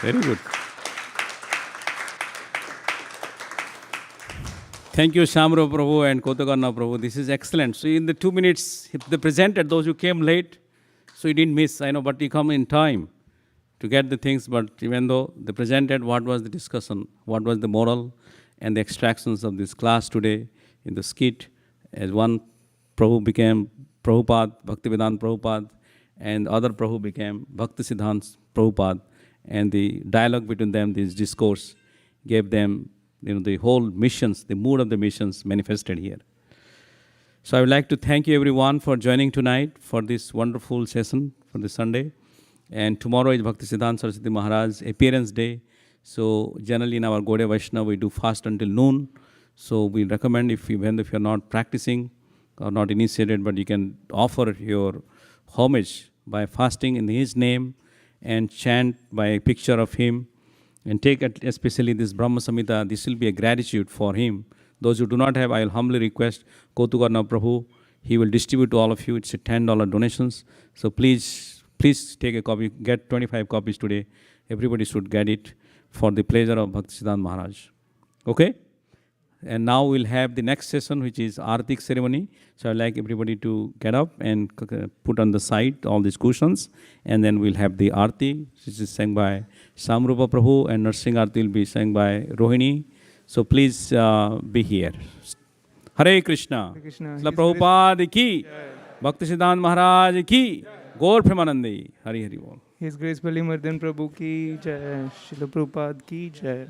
Very good. Thank you, Shamro Prabhu and Kotakarna Prabhu. This is excellent. So in the 2 minutes, they presented, those who came late, so you didn't miss, I know, but you come in time to get the things. But even though they presented what was the discussion, what was the moral and the extractions of this class today in the skit, as one Prabhu became Prabhupada, Bhaktivedanta Prabhupada, and other Prabhu became Bhakti Siddhanta Prabhupada, and the dialogue between them, this discourse, gave them the whole missions, the mood of the missions manifested here. So I would like to thank you everyone for joining tonight for this wonderful session for this Sunday. And tomorrow is Bhakti Siddhanta Saraswati Maharaj appearance day. So generally in our Gaudiya Vaishnava, we do fast until noon. So we recommend even if you're not practicing or not initiated, but you can offer your homage by fasting in his name and chant by a picture of him, and take especially this Brahma Samhita. This will be a gratitude for him. Those who do not have, I will humbly request Kotukarna Prabhu. He will distribute to all of you. It's a $10 donations. So please take a copy. Get 25 copies today. Everybody should get it for the pleasure of Bhaktisiddhanta Maharaj. Okay? And now we'll have the next session, which is Artik ceremony. So I'd like everybody to get up and put on the side all these cushions. And then we'll have the Arti, which is sang by Samrupa Prabhu, and Nursing Arti will be sang by Rohini. So please be here. Hare Krishna. Hare Krishna. Srila Prabhupada ki, Bhakti Siddhanta Maharaj ki, Gaur Premanandi. Hari Hari Bol. His Grace Balimardan Prabhu ki jai, Srila Prabhupada ki jai.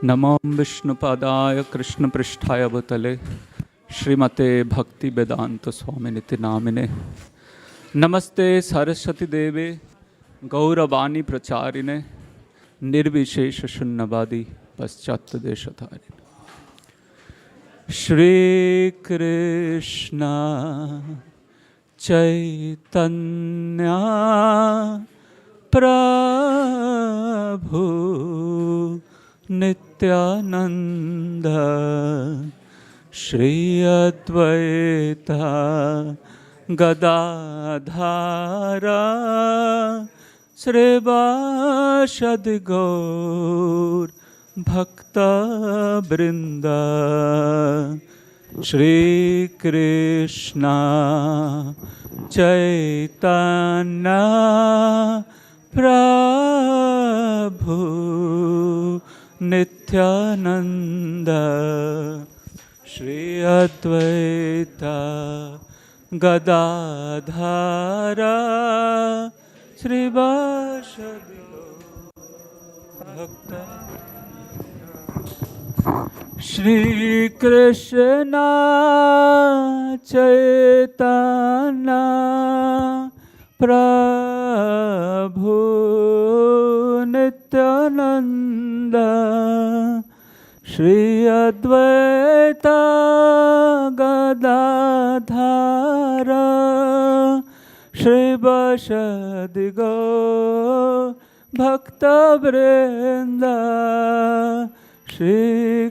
नमो विष्णुपादाय कृष्णपृष्ठाय भूतले श्रीमते भक्ति वेदांत स्वामी निति नामिने नमस्ते सरस्वती देवे गौरवाणी प्रचारिणे निर्विशेष शून्यवादी पश्चात देशधारिणे श्री कृष्ण चैतन्य प्रभु नित्यानंद श्री अद्वैता गदाधर श्रीवासदि गौर भक्तवृंद श्री कृष्ण चैतन्य प्रभु नित्यानंद श्री अद्वैता गदाधर श्रीवासदि भक्त श्री कृष्ण चैतन्य प्रभु नित्यानंद श्री अद्वैता गदाधर श्रीवासदि गौर भक्तवृंद श्री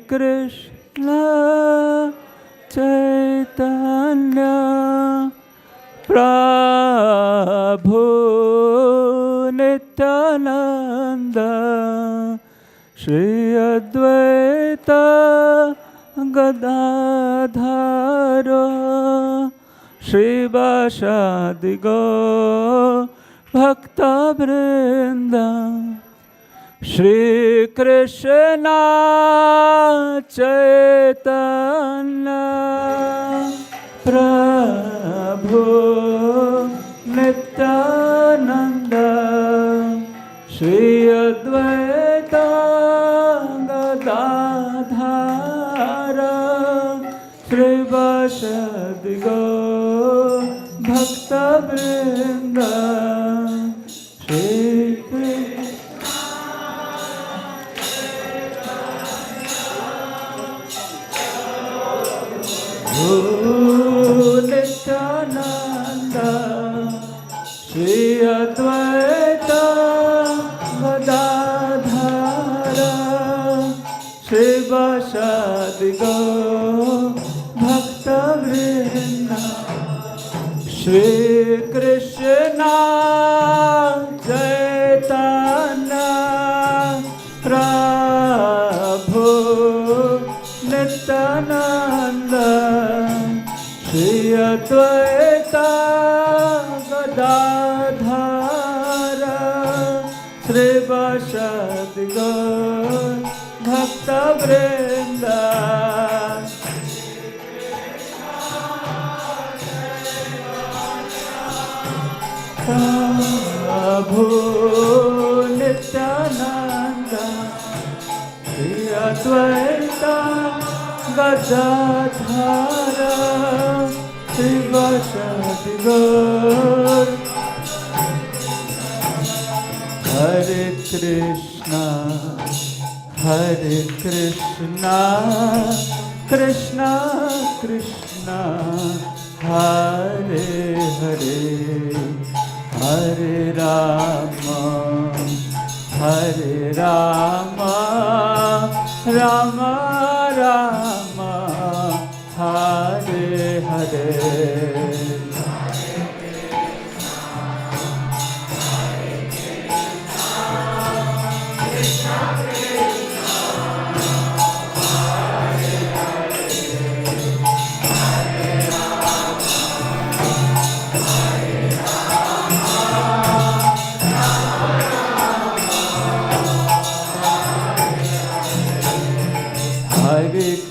कृष्ण चैतन्य प्रभु नित्यानंद श्री अद्वैता गदाधर श्रीवासदि गौर भक्तवृंद श्री कृष्ण चैतन्य प्रभु नित्यानंद श्री अद्वैता गदाधर श्रीवासदि गौर भक्तवृंद श्री नित्यानंद श्री अद्वैता गदाधर श्रीवासदि गौर भक्तवृंद श्री कृष्ण चैतन्य प्रभु नित्यानंद श्री अद्वैता गदाधर श्रीवासदि गौर भक्तवृंद प्रभु नित्यानंद श्री अद्वैता गदाधर श्रीवासदि गौर हरे Krishna Krishna Krishna Hare Hare Hare Ram Ram Ram Hare Hare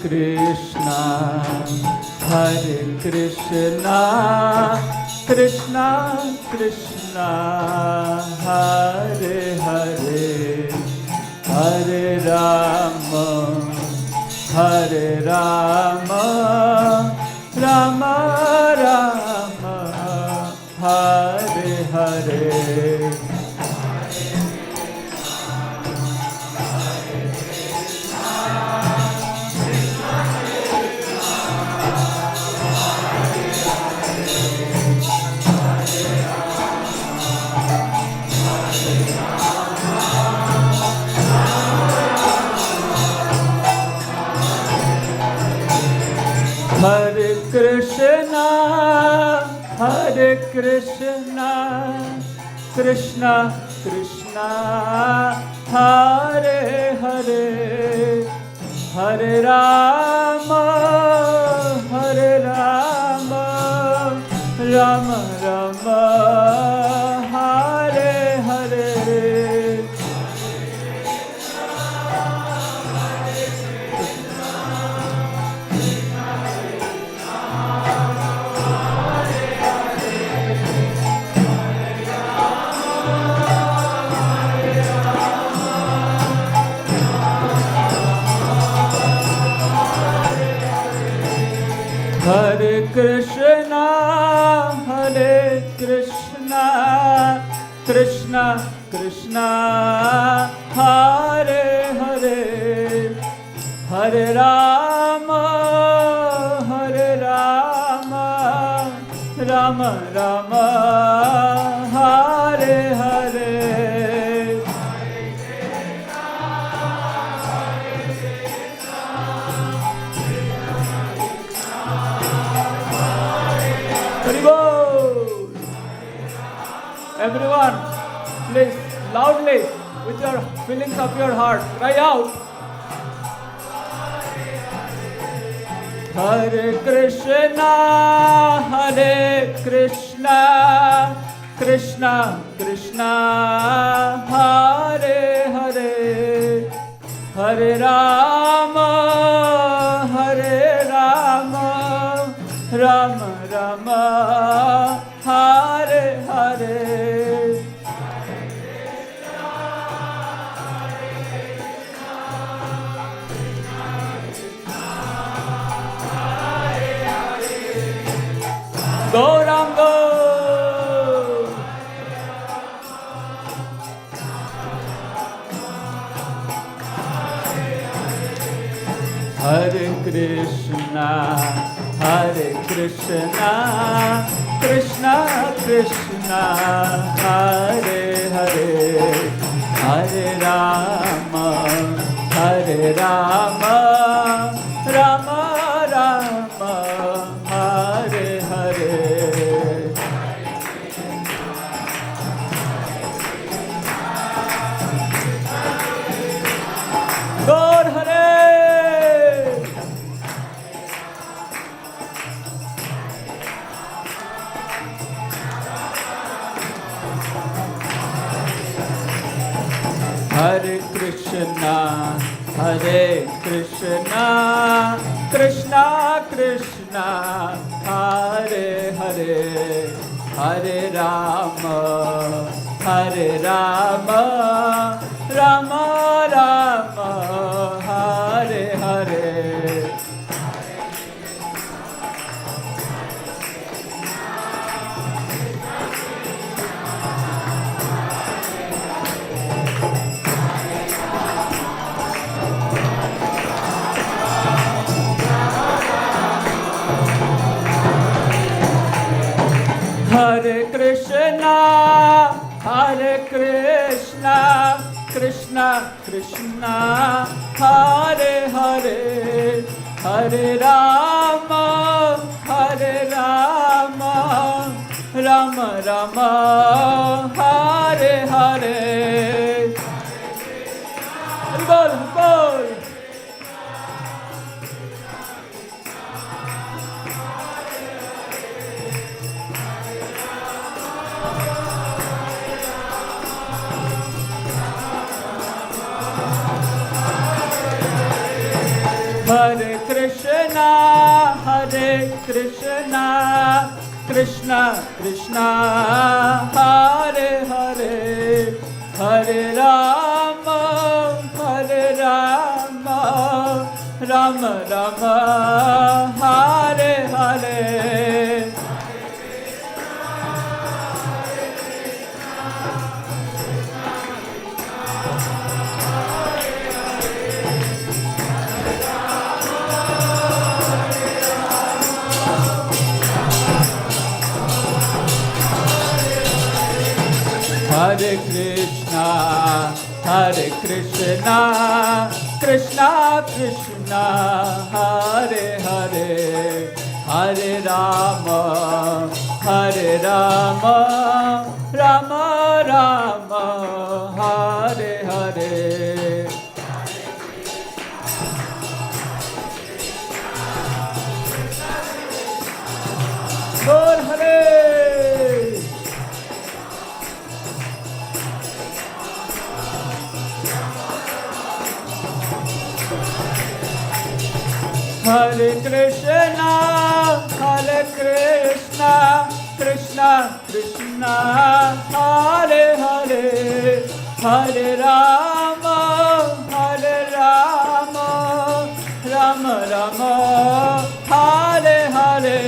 Krishna, Hare Krishna, Krishna Krishna, Hare Hare, Hare Rama, Hare Rama, Rama Rama, Hare Hare. Hare Krishna, Hare Krishna, Krishna Krishna, Hare Hare, Hare Rama, Hare Rama, Rama Rama, Hare Hare. Hare Krishna, Hare Krishna, Krishna Krishna, Hare Hare, Hare Rama, Hare Rama, Rama Rama, Hare Hare. Everyone, please, loudly, with your feelings of your heart, cry out. Hare Krishna, Hare Krishna, Krishna Krishna, Hare Hare, Hare Rama, Hare Rama, Rama Rama, Hare Hare. Gauranga. Hare Krishna, Hare Krishna, Krishna Krishna, Hare Hare, Hare Rama, Hare Rama, Rama Rama, Hare Hare. Gaur Hare. Hare Krishna, Hare Krishna, Krishna Krishna, Hare Hare, Hare Rama, Hare Rama, Rama Rama, Hare Hare. Hare Krishna, Hare Krishna, Krishna Krishna, Hare Hare, Hare Rama, Hare Rama, Rama Rama, Hare Hare. Bol, bol. Hare Krishna. Krishna, Krishna Krishna, Hare Hare, Hare Rama, Rama Rama, Hare Hare. Hare Krishna, Krishna Krishna, Hare Hare, Hare Rama, Rama Rama, Hare Hare. Gaur Hare. Hare Krishna, Krishna Krishna, Hare Hare, Hare Rama, Rama Rama, Hare Hare.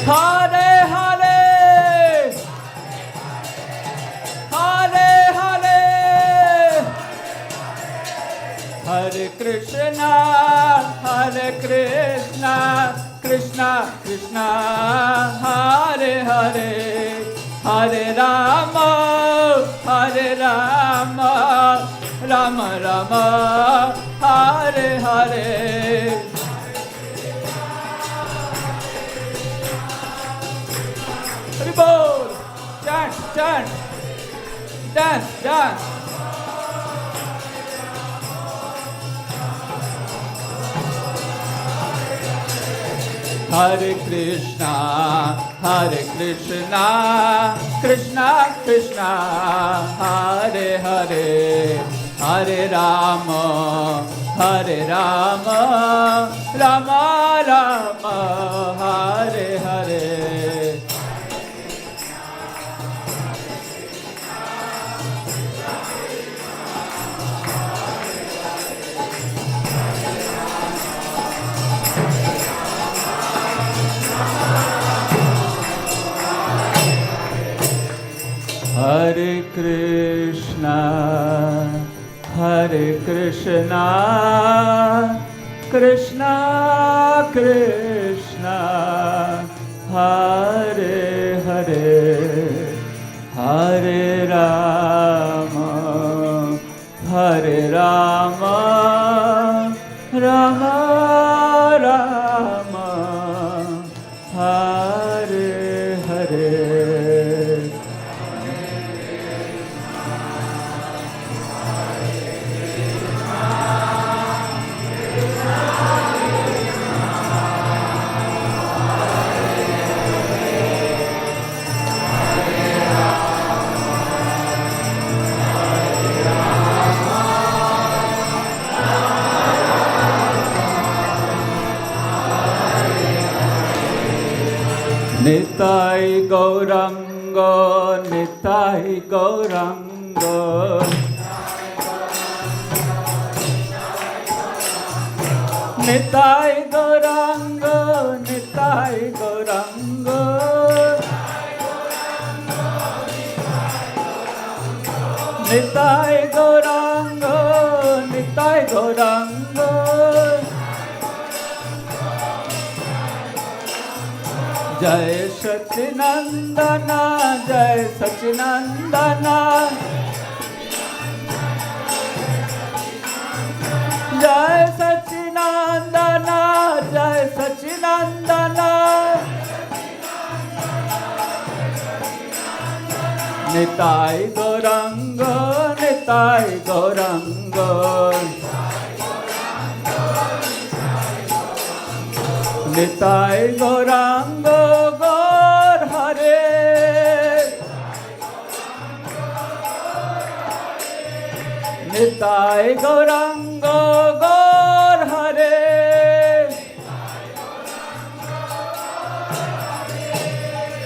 Hare Hare, Hare Hare, Hare Krishna, Krishna Krishna, Hare Hare, Hare Rama, Rama Rama, Hare Hare. Bol, chant, chant, dance, dance. Hare Krishna, Krishna Krishna, Hare Hare, Hare Rama, Rama Rama, Hare Hare. Hare Krishna, Krishna Krishna, Hare Hare, Hare Rama, Rama Rama, Hare Hare. Nitai Gauranga, Nitai Gauranga, Nitai Gauranga, Nitai Gauranga, Nitai Gauranga, Nitai Gauranga. Jai Sachinandana, Jai Sachinandana, Jai Sachinandana, Jai Sachinandana, Nitai Gauranga, Nitai Gauranga, Nitai Gauranga Gaur Hare. Nitai Gauranga Gaur Hare.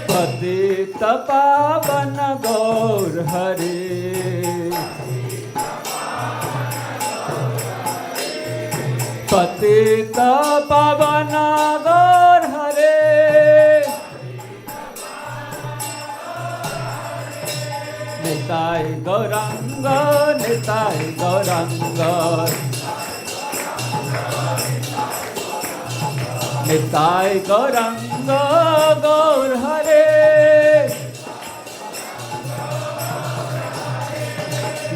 Patita Pavana Gaur Hare. Patita Pavana Gaur Hare. Nitai Gauranga, Nitai Gauranga. Nitai Gauranga Gaur Hare.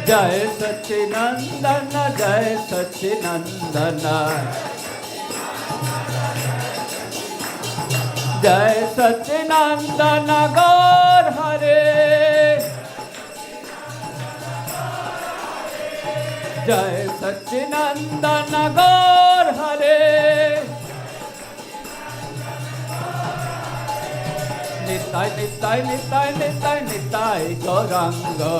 Jai Satchinandana, Jai Satchinandana. Jai Satchinandana Gaur Hare. Jai Satchinandana Gaur Hare. Nitai, Nitai, Nitai, Nitai, Nitai Gauranga.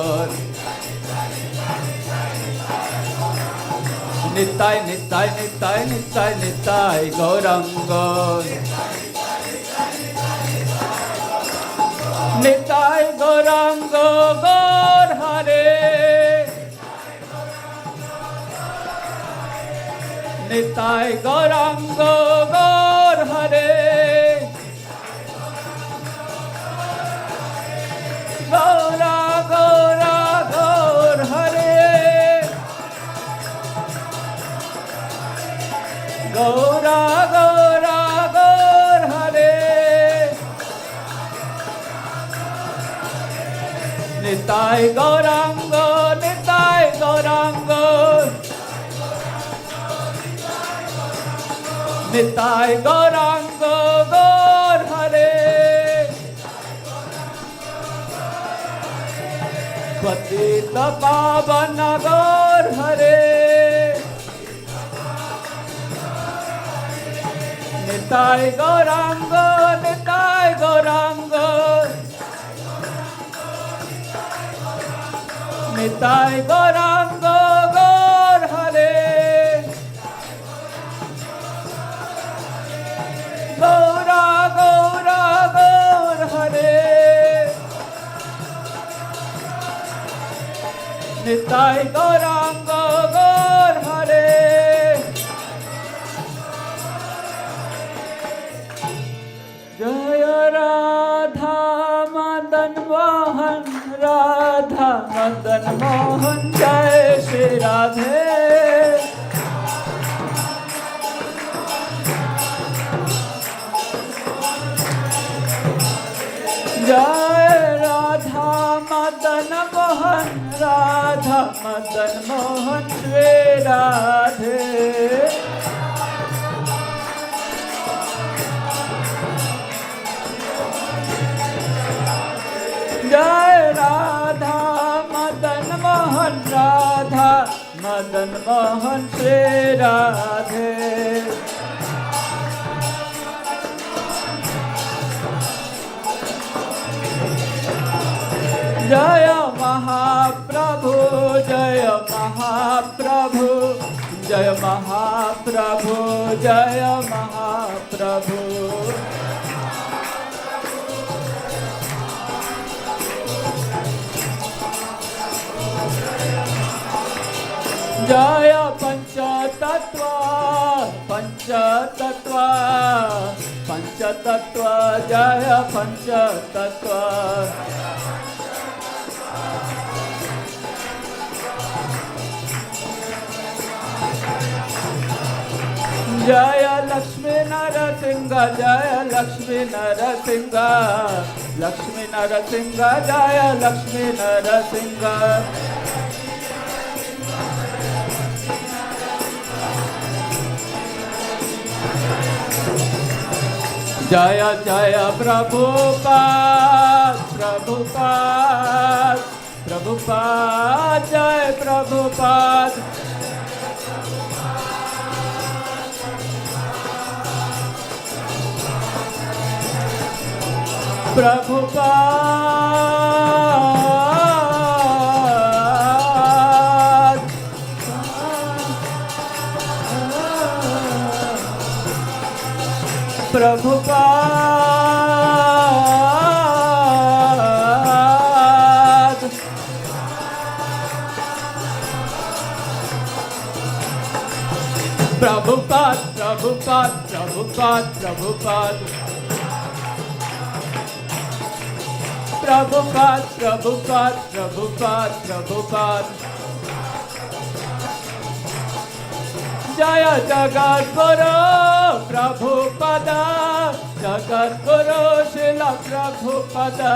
Nitai, Nitai, Nitai, Nitai, Nitai Gauranga. Nitai Gauranga Gaur Hare. Nitai Gauranga Gaur Hare. Gaura Gaura Gaur Hare. Gaura Gaura Gaur Hare. Nitai Gauranga, Nitai Gauranga. Nitai Gauranga Gaur Hare. Patita Pavana Gaur Hare. Nitai Gauranga, Nitai Gauranga. Nitai Gauranga Gaur Hare. Gaura Gaura Gaur Hare. Nitai Gauranga Gaur Hare. Jaya Radha Madan Mohan, Radha Madan Mohan, Jai Shri Radhe. Jai Radha Madan Mohan, Radha Madan Mohan, Shri Radhe. Jai Radha Madan Mohan, Radha Madan Mohan, Shri Radhe. Jaya Mahaprabhu, Jaya Mahaprabhu, Jaya Mahaprabhu, Jaya Mahaprabhu. Jaya Pancha Tattva, Pancha Tattva, Pancha Tattva, Jaya Pancha Tattva. Jaya Lakshmi Narasimha, Jaya Lakshmi Narasimha, Lakshmi Narasimha, Jaya Lakshmi Narasimha. Jaya Jaya Prabhupada, Prabhupada, Prabhupada, Jaya Prabhupada. Prabhupada. Prabhupada. Prabhupada, Prabhupada, Prabhupada, Prabhupada. Prabhupada, Prabhupada, Prabhupada, Prabhupada. Jaya Jagat Guru Prabhupada, Jagat Guru Srila Prabhupada.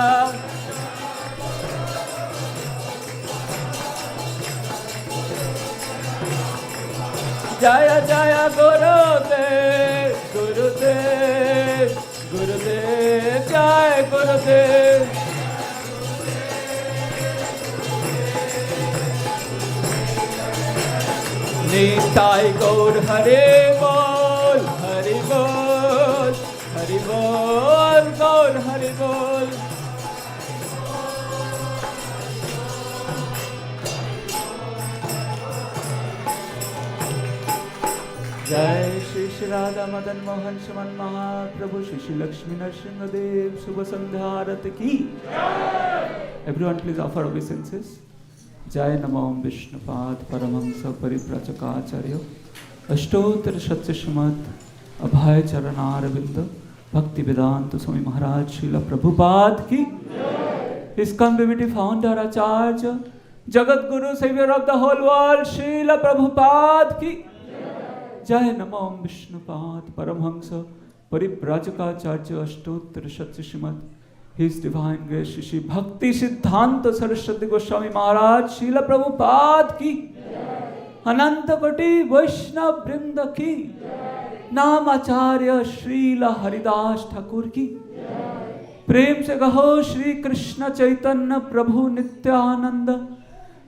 Jaya Jaya Gurudev, Gurudev, Gurudev, Jai Gurudev. Nitai Gaur Hare Bol, Hare Bol, Hare Bol, Gaur Hare Bol. Jai Shri Shri Radha Madan Mohan Shaman Mahaprabhu Shri Shri Lakshmi Narsimha Dev Subha Sandhya Arati Ki. Everyone please offer obeisances. Jai Namo Vishnupad Paramahamsa Pariprachakacharya Ashtottara Satya Srimad Abhay Charanaravinda Bhakti Vedanta Swami Maharaj Srila Prabhupada Ki. ISKCON BBT founder Acharya Jagat Guru Savior of the whole world Srila Prabhupada Ki. Jai Namo Vishnupad Paramahamsa Pariprachakacharya Ashtottara Satya Srimad His Divine Grace Shri Bhakti Siddhanta Saraswati Goswami Maharaj Srila Prabhupada Ki. Ananta Koti Vaishnav Vrinda Ki. Namacharya Srila Haridas Thakur Ki. Prem se gaho Shri Krishna Chaitanya Prabhu Nityananda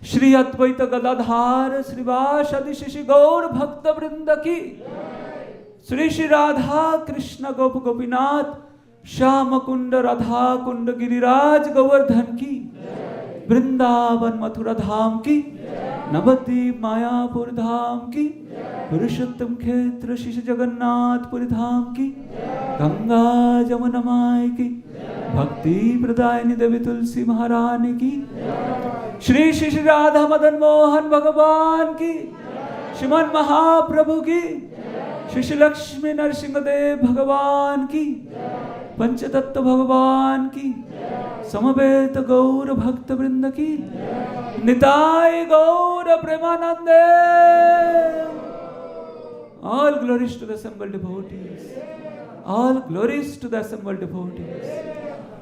Shri Advaita Gadadhar Srivasadi Shri Gaur Bhakta Vrinda Ki. Shri Shri Radha Krishna Gop Gopinath Shyama Kunda Radha Kunda Giriraj Govardhan Ki. Vrindavan Mathura Dham Ki. Navadip Mayapur Dham Ki. Purushottam Khetra Shri Jagannath Puri Dham Ki. Ganga Jamuna Mai Ki. Bhakti Pradayani Devi Tulsi Maharani Ki. Shri Shri Shri Radha Madan Mohan Bhagavan Ki. Shriman Mahaprabhu Ki. Shri Shri Lakshmi Narsimha Dev Bhagavan Ki. Panchatattva Bhagavan Ki. Samaveta Gaura Bhakta Vrinda Ki. Nitai Gaura Premanande. All glories to the assembled devotees. All glories to the assembled devotees.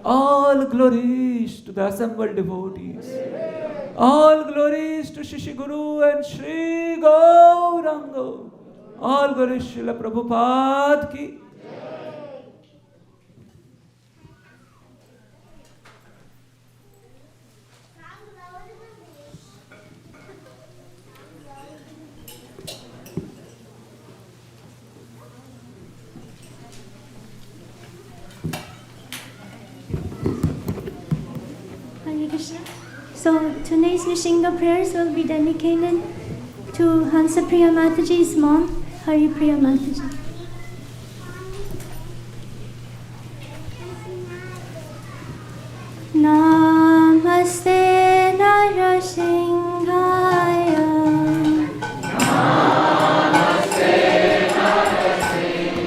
All glories to the assembled devotees. All glories to Shri Guru and Shri Gauranga. All glories Srila Prabhupada Ki. Hare Krishna. So today's Nishinga prayers will be dedicated to Hansa Priya Mataji's mom, Hari Priya Mataji. Namaste Narasimhaya. Namaste Narasimhaya.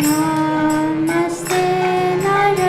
Namaste Narasimhaya.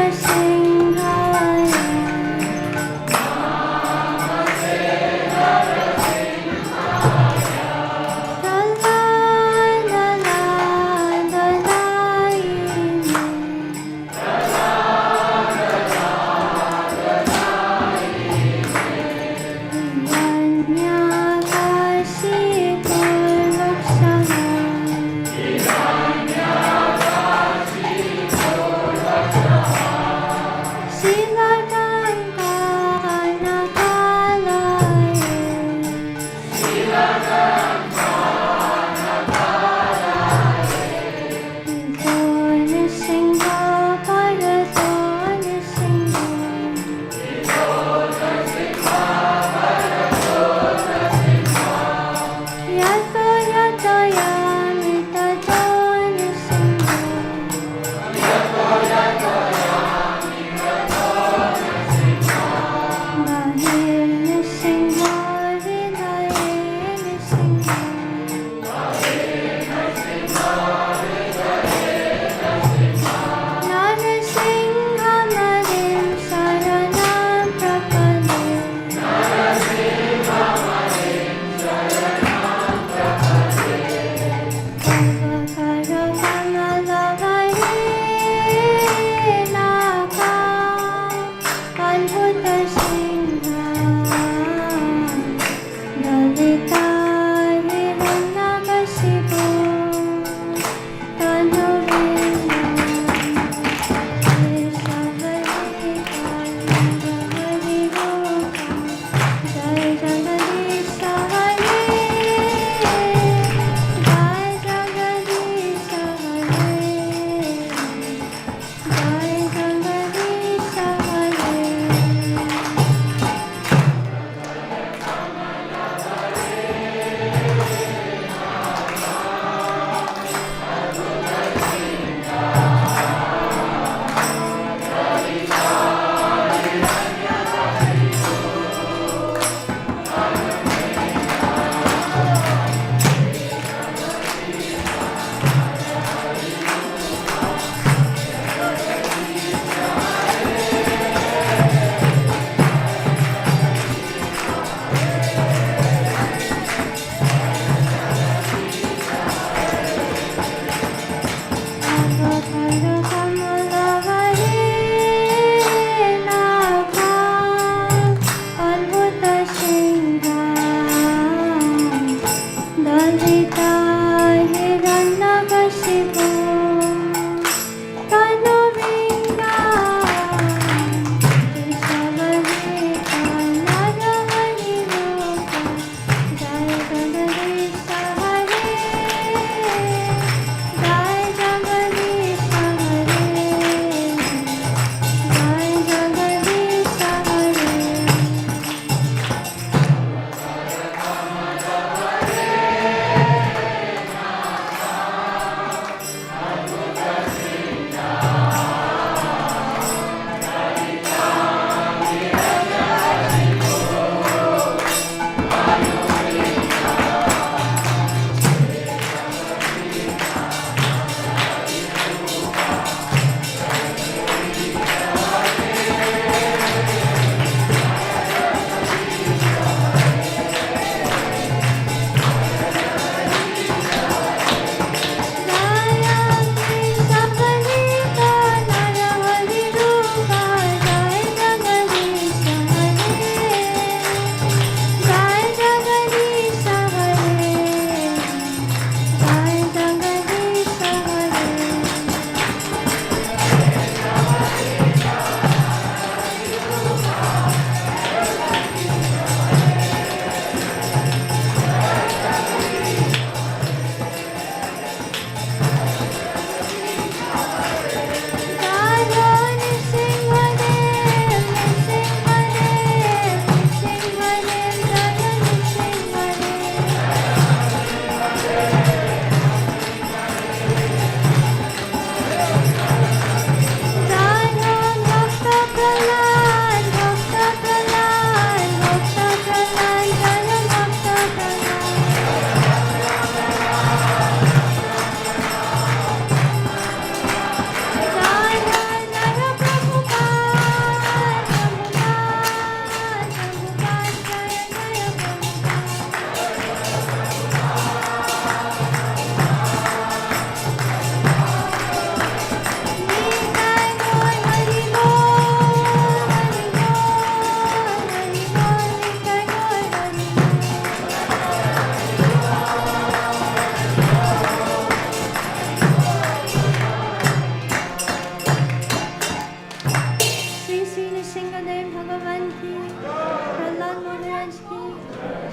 Nrsingadev Bhagavan ki, Prahlad Maharaj ki,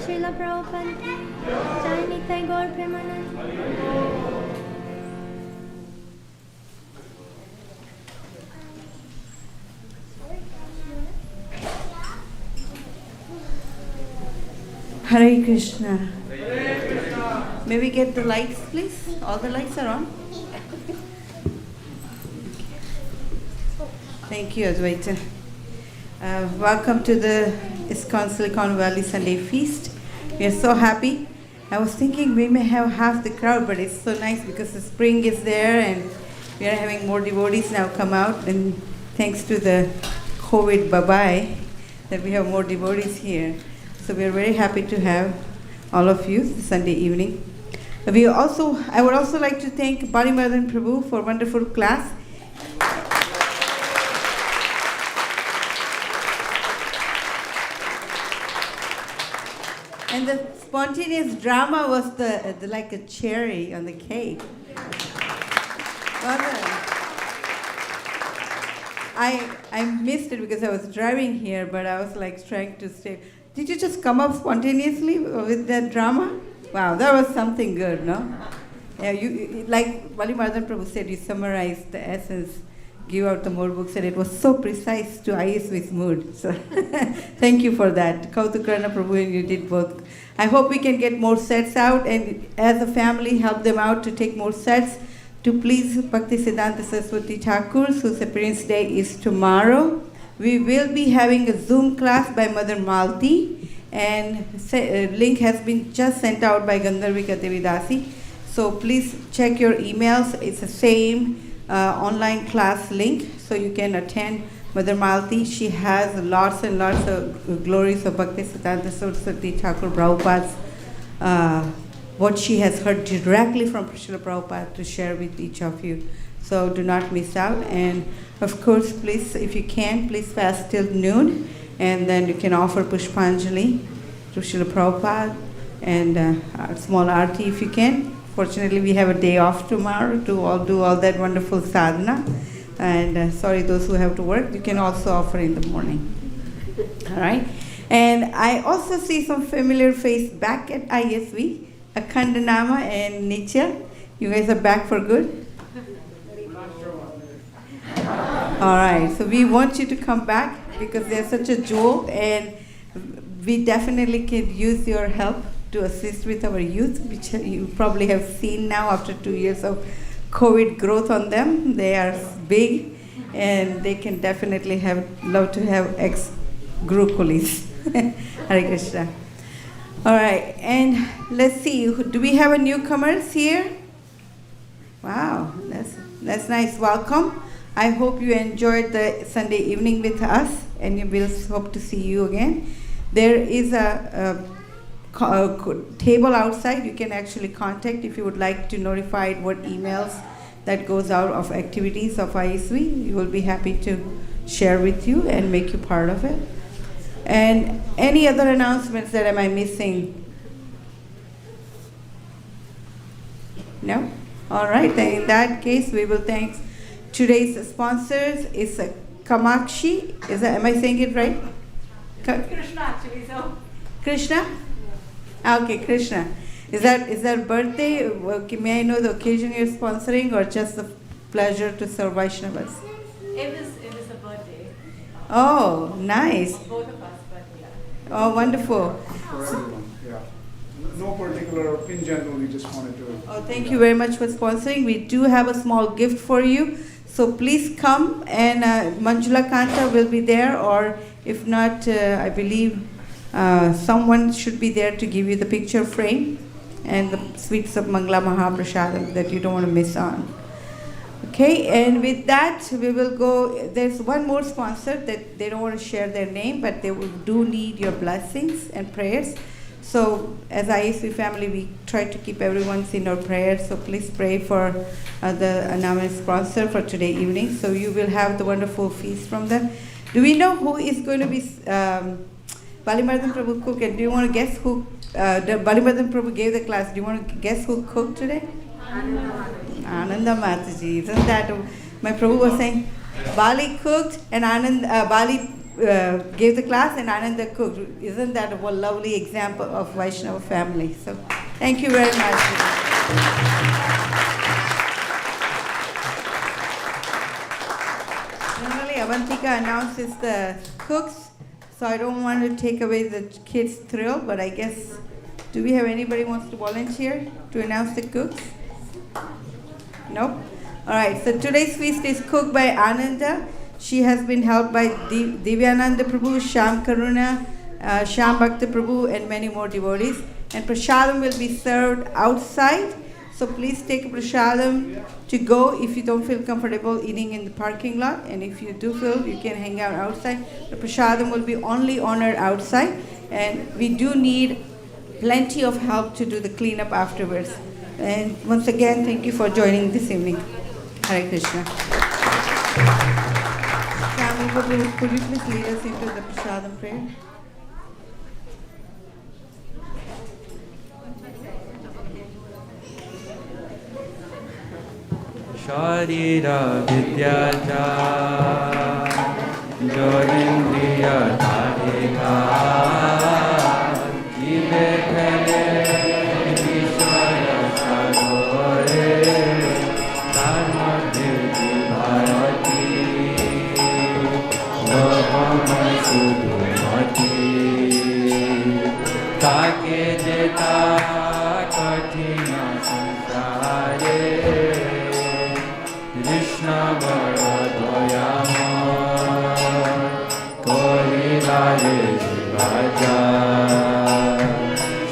Srila Prabhupada ki, Jai Nitai Gaur Premanand. Hare Krishna. May we get the lights, please? All the lights are on. Thank you, Advaita. Welcome to the ISKCON Silicon Valley Sunday Feast. We are so happy. I was thinking we may have half the crowd, but it's so nice because the spring is there and we are having more devotees now come out. And thanks to the COVID bye-bye that we have more devotees here. So we are very happy to have all of you this Sunday evening. I would also like to thank Balimardan Prabhu for a wonderful class. And the spontaneous drama was the like a cherry on the cake. I missed it because I was driving here, but I was like trying to stay. Did you just come up spontaneously with that drama? Wow, that was something good, no? Yeah, you like Balimardan Prabhu said, you summarized the essence, give out the more books, and it was so precise to ISV's mood. So thank you for that. Kautukarna Prabhu and you did both. I hope we can get more sets out, and as a family, help them out to take more sets. To please Bhakti Siddhanta Saraswati Thakur, whose appearance day is tomorrow. We will be having a Zoom class by Mother Malti, and link has been just sent out by Gandharvika Devidasi. So please check your emails. It's the same online class link, so you can attend Mother Malti. She has lots and lots of glories of Bhakti Siddhanta Saraswati Thakur Prabhupada's, what she has heard directly from Srila Prabhupada to share with each of you. So do not miss out. And of course, please, if you can, please fast till noon. And then you can offer Pushpanjali to Srila Prabhupada and a small arti if you can. Fortunately, we have a day off tomorrow to do all that wonderful sadhana. And sorry, those who have to work, you can also offer in the morning. All right. And I also see some familiar face back at ISV, Akhandanama and Nitya. You guys are back for good? All right, so we want you to come back because they're such a jewel, and we definitely can use your help to assist with our youth, which you probably have seen now after 2 years of COVID growth on them. They are big, and they can definitely love to have ex-Gurukulis. Hare Krishna. All right, and let's see, do we have a newcomers here? Wow, that's nice. Welcome. I hope you enjoyed the Sunday evening with us, and we will hope to see you again. There is a table outside. You can actually contact if you would like to notify what emails that goes out of activities of ISV. We will be happy to share with you and make you part of it. And any other announcements that am I missing? No? All right, then in that case, we will thank today's sponsors. Is Kamakshi. Am I saying it right? Krishna actually, so. Krishna? Okay, Krishna. Is that birthday? May I know the occasion you're sponsoring, or just the pleasure to serve Vaishnavas? It was a birthday. Oh, nice. Both of us, but yeah. Oh, wonderful. Yeah. No particular, in general, we just wanted to. Oh, thank you very much for sponsoring. We do have a small gift for you. So please come, and Manjula Kanta will be there, or if not, I believe someone should be there to give you the picture frame and the sweets of Mangala Mahaprasadam that you don't want to miss on. Okay, and with that, we will go. There's one more sponsor that they don't want to share their name, but they do need your blessings and prayers. So as ISV family, we try to keep everyone in our prayers. So please pray for the anonymous sponsor for today evening. So you will have the wonderful feast from them. Do we know who is going to be Balimardan Prabhu cook? And do you want to guess who? Balimardan Prabhu gave the class. Do you want to guess who cooked today? Ananda Mataji. Isn't that? My Prabhu was saying, Bali cooked and Bali gave the class and Ananda cooked. Isn't that a lovely example of Vaishnava family? So thank you very much. Normally Avantika announces the cooks, so I don't want to take away the kids' thrill, but I guess, do we have anybody who wants to volunteer to announce the cooks? Nope? All right, so today's feast is cooked by Ananda. She has been helped by Divyananda Prabhu, Shyam Karuna, Shyam Bhakta Prabhu, and many more devotees. And prasadam will be served outside. So please take a prasadam to go if you don't feel comfortable eating in the parking lot. And if you do feel, you can hang out outside. The prasadam will be only honored outside. And we do need plenty of help to do the cleanup afterwards. And once again, thank you for joining this evening. Hare Krishna. Could you please lead us into the prasadam prayer? Sharira Vidyaja Jodindriya Dharika Ibe Kale Vishwaya Sagore Dharma Devi Bharati Bhavama Sudhumati Take Jeta Kathina Sansare Krishna Bharadayama Korilale Jivaja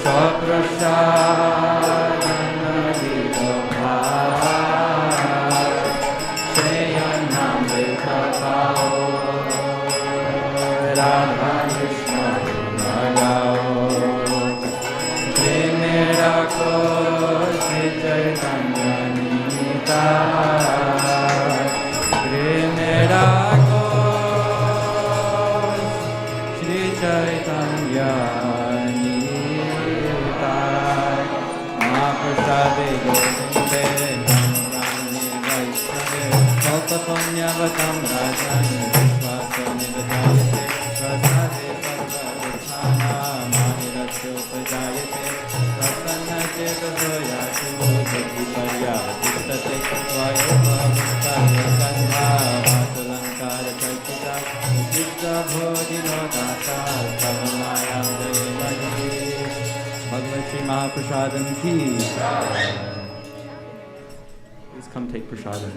Shaprashadana Vidabha Shayanam Vikapao Radha Krishna Gunagao Primera Kosi Chaitanya Nita Punyavatam Rajani Vishwasani Vajayate Prasade Sarvadhana Mahiratyo Pajayate Prasanna Chetasoyatu Bhakti Parya Tistate Vayubhavastaya Kandha Vasalankara Chaitita Uchitta Bhodhino Dasa Kavamayam Jayamadi Bhagavad Shri Mahaprasadam Ki. Please come take prasadam.